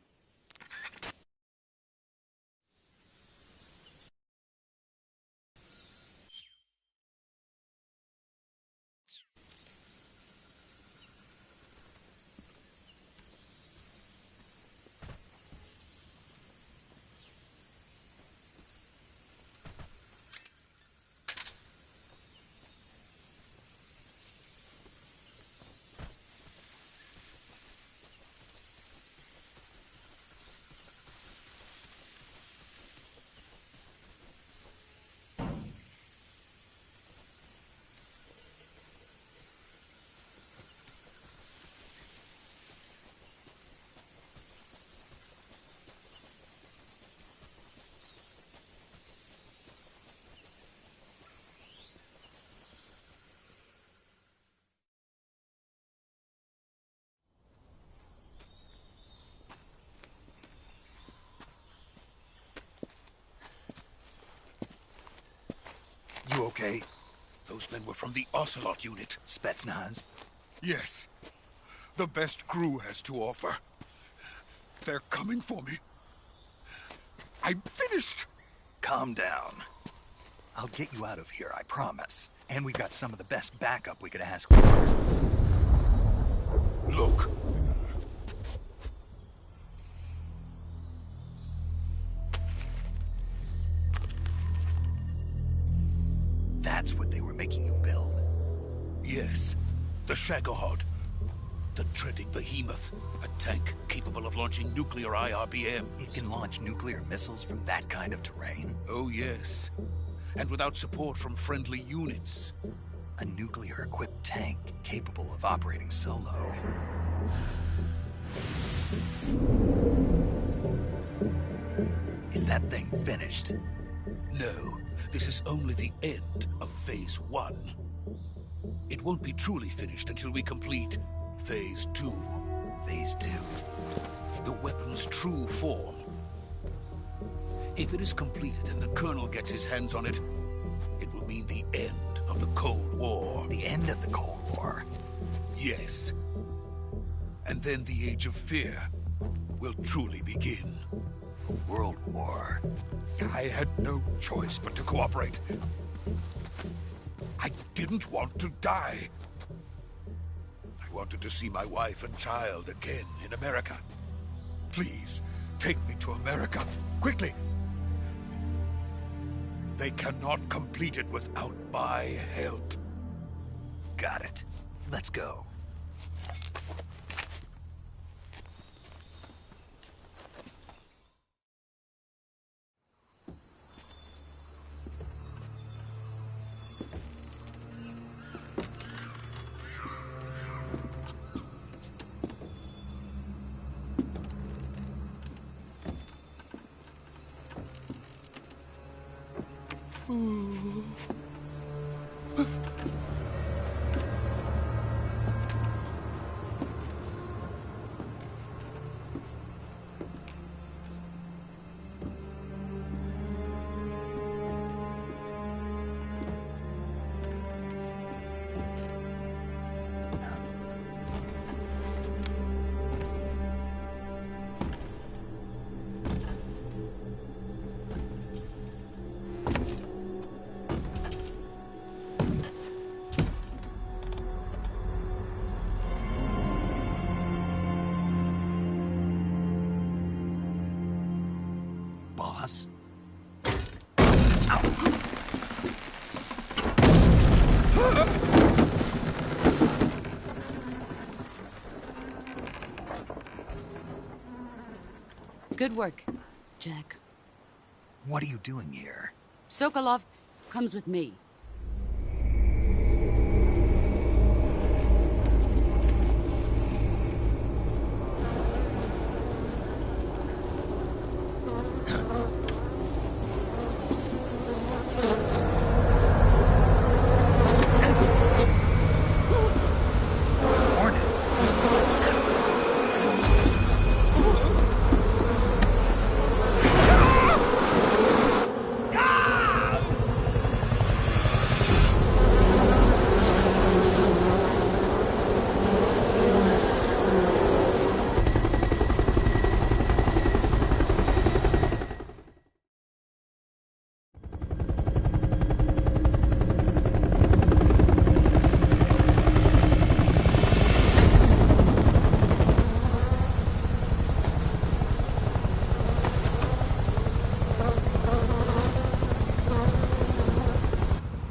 You okay? Those men were from the Ocelot unit. Spetsnaz? Yes. The best GRU has to offer. They're coming for me. I'm finished. Calm down. I'll get you out of here, I promise. And we've got some of the best backup we could ask for. Look. That's what they were making you build? Yes. The Shagohod. The treading behemoth. A tank capable of launching nuclear IRBMs. It can launch nuclear missiles from that kind of terrain? Oh, yes. And without support from friendly units. A nuclear-equipped tank capable of operating solo. Is that thing finished? No. This is only the end of Phase 1. It won't be truly finished until we complete Phase 2. Phase 2? The weapon's true form. If it is completed and the Colonel gets his hands on it, it will mean the end of the Cold War. The end of the Cold War? Yes. And then the Age of Fear will truly begin. A world war? I had no choice but to cooperate. I didn't want to die. I wanted to see my wife and child again in America. Please, take me to America, quickly. They cannot complete it without my help. Got it. Let's go. Boss? Good work, Jack. What are you doing here? Sokolov, comes with me.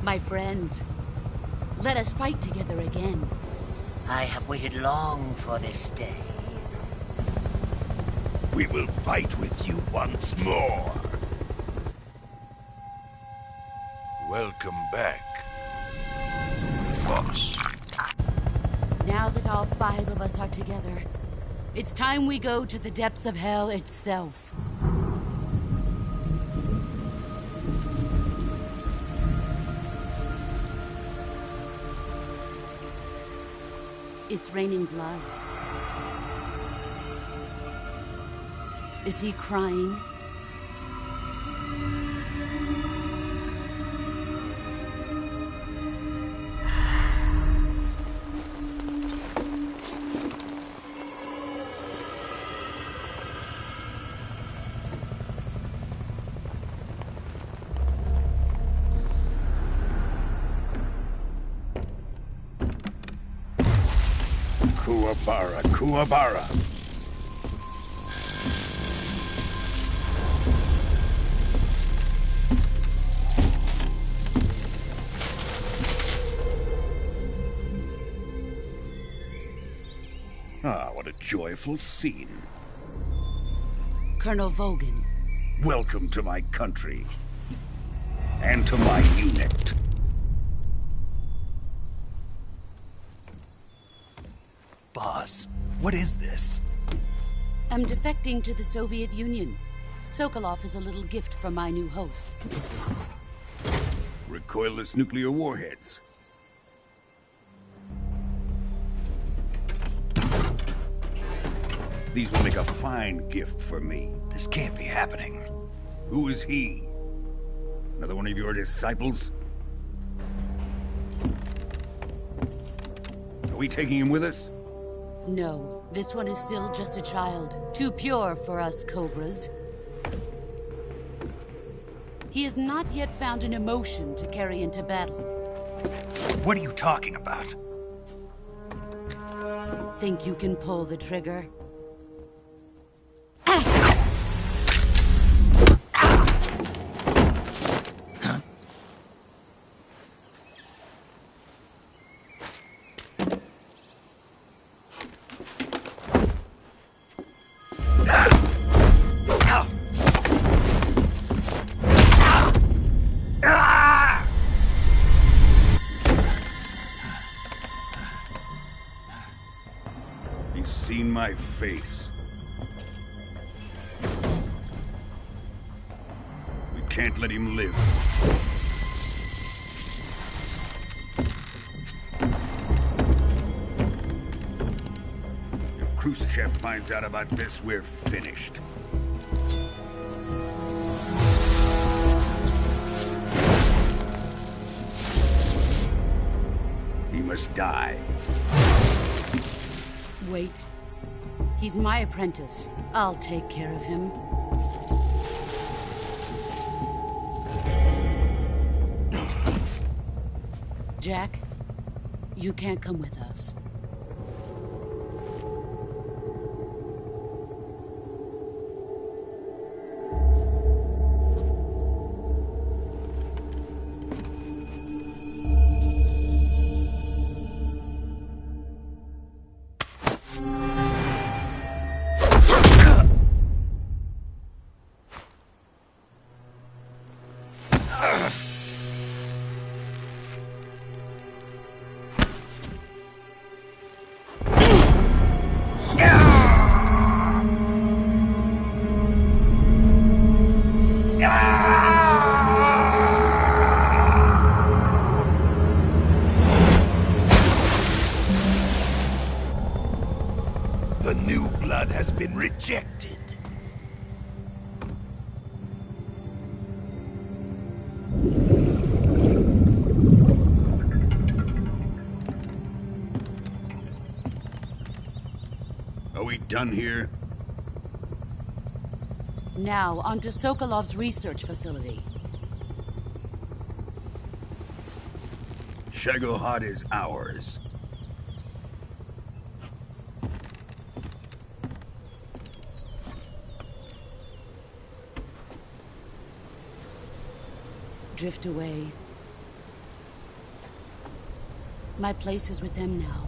My friends, let us fight together again. I have waited long for this day. We will fight with you once more. Welcome back, boss. Now that all 5 of us are together, it's time we go to the depths of hell itself. It's raining blood. Is he crying? Kuwabara, Kuwabara. Ah, what a joyful scene. Colonel Vogan. Welcome to my country. And to my unit. Boss, what is this? I'm defecting to the Soviet Union. Sokolov is a little gift from my new hosts. Recoilless nuclear warheads. These will make a fine gift for me. This can't be happening. Who is he? Another one of your disciples? Are we taking him with us? No, this one is still just a child. Too pure for us Cobras. He has not yet found an emotion to carry into battle. What are you talking about? Think you can pull the trigger? He's seen my face. We can't let him live. If Khrushchev finds out about this, we're finished. He must die. Wait. He's my apprentice. I'll take care of him. Jack, you can't come with us. The new blood has been rejected. Are we done here? Now, on to Sokolov's research facility. Shagohod is ours. Drift away. My place is with them now.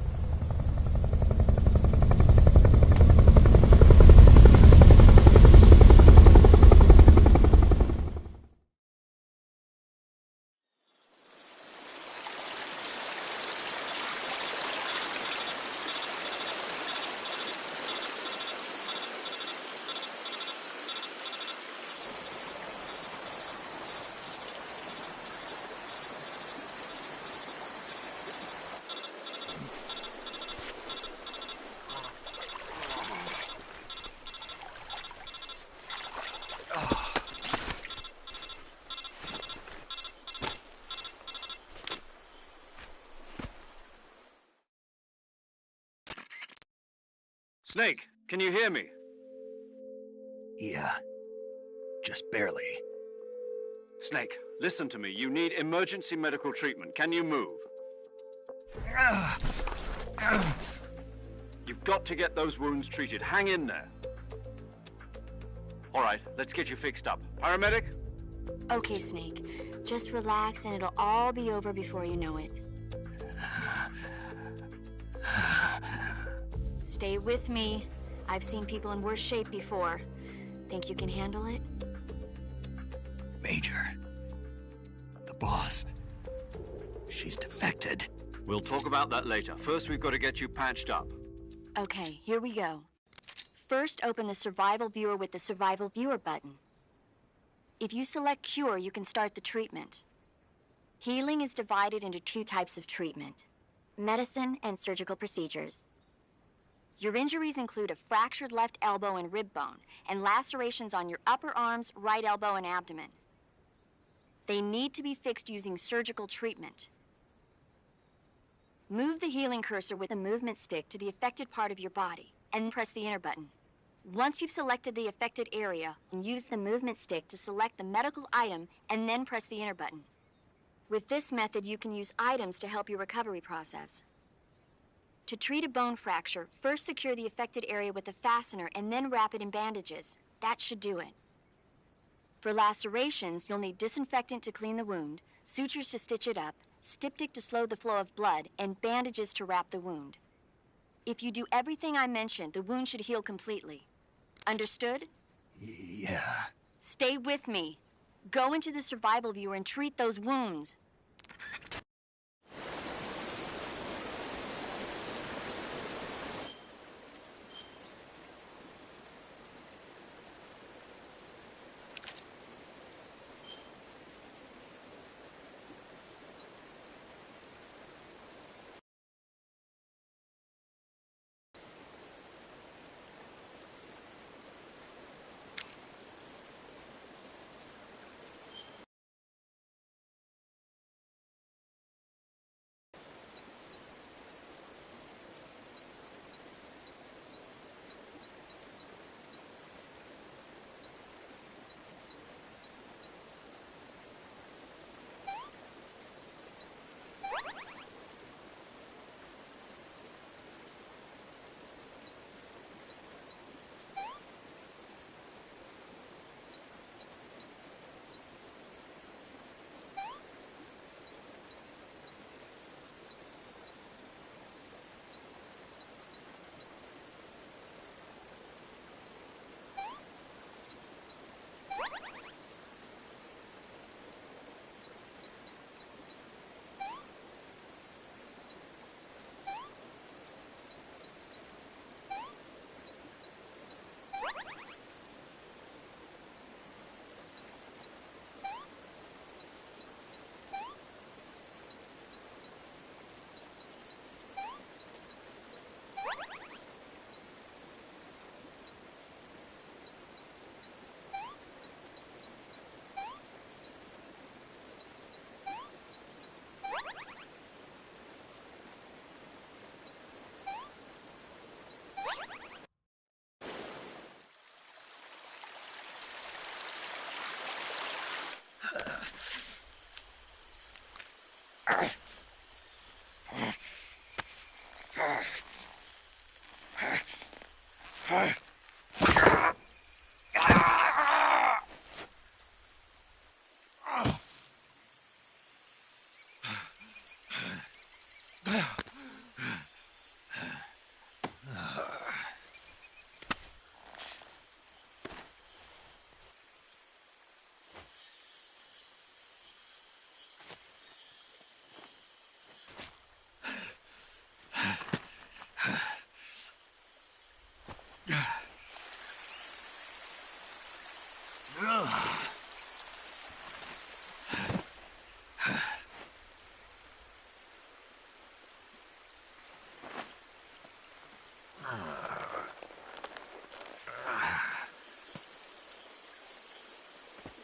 Snake, can you hear me? Yeah. Just barely. Snake, listen to me. You need emergency medical treatment. Can you move? You've got to get those wounds treated. Hang in there. All right, let's get you fixed up. Paramedic? Okay, Snake. Just relax and it'll all be over before you know it. Stay with me. I've seen people in worse shape before. Think you can handle it? Major. The boss. She's defected. We'll talk about that later. First, we've got to get you patched up. Okay, here we go. First, open the Survival Viewer with the Survival Viewer button. If you select Cure, you can start the treatment. Healing is divided into two types of treatment: medicine and surgical procedures. Your injuries include a fractured left elbow and rib bone, and lacerations on your upper arms, right elbow, and abdomen. They need to be fixed using surgical treatment. Move the healing cursor with a movement stick to the affected part of your body, and press the enter button. Once you've selected the affected area, use the movement stick to select the medical item, and then press the enter button. With this method, you can use items to help your recovery process. To treat a bone fracture, first secure the affected area with a fastener and then wrap it in bandages. That should do it. For lacerations, you'll need disinfectant to clean the wound, sutures to stitch it up, styptic to slow the flow of blood, and bandages to wrap the wound. If you do everything I mentioned, the wound should heal completely. Understood? Yeah. Stay with me. Go into the Survival Viewer and treat those wounds.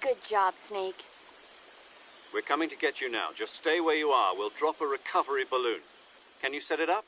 Good job, Snake. We're coming to get you now. Just stay where you are. We'll drop a recovery balloon. Can you set it up?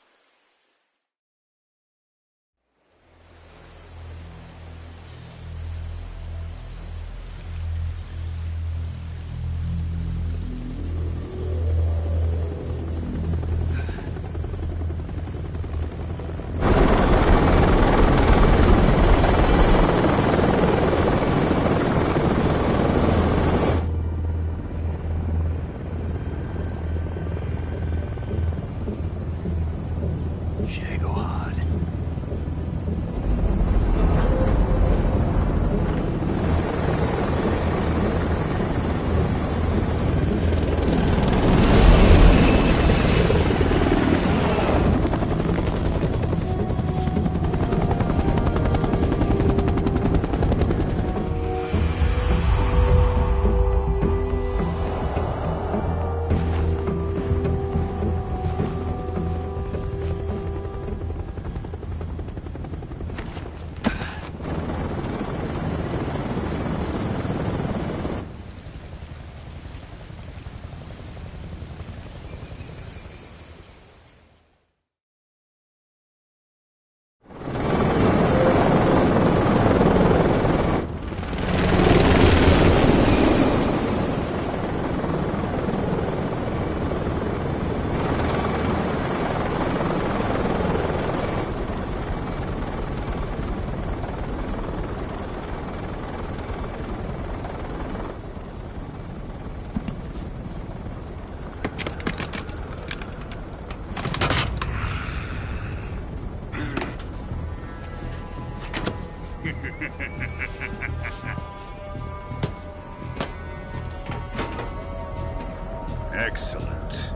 Excellent.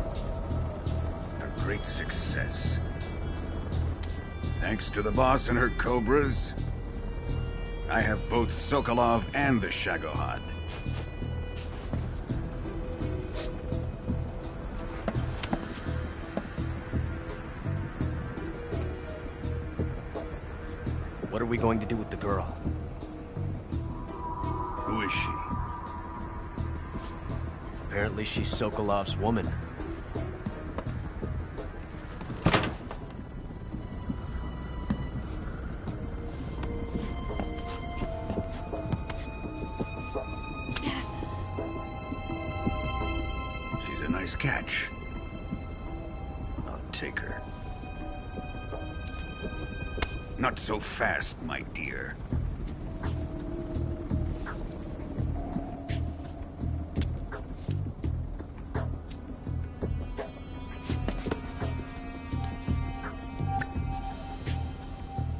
A great success. Thanks to the boss and her cobras, I have both Sokolov and the Shagohod. What are we going to do with the girl? Who is she? Apparently she's Sokolov's woman. She's a nice catch. I'll take her. Not so fast, my dear.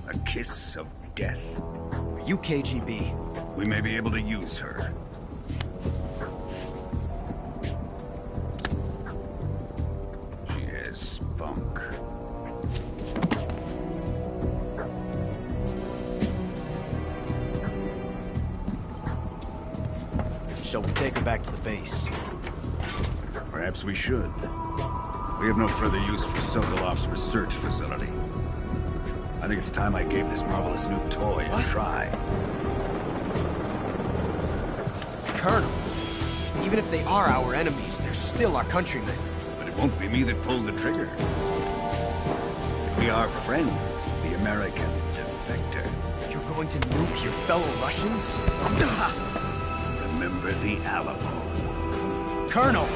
A kiss of death? Are you KGB? We may be able to use her. She has spunk. Shall we take her back to the base? Perhaps we should. We have no further use for Sokolov's research facility. I think it's time I gave this marvelous new toy a try. Colonel, even if they are our enemies, they're still our countrymen. But it won't be me that pulled the trigger. It'll be our friend, the American defector. You're going to nuke your fellow Russians? Remember the Alamo. Colonel!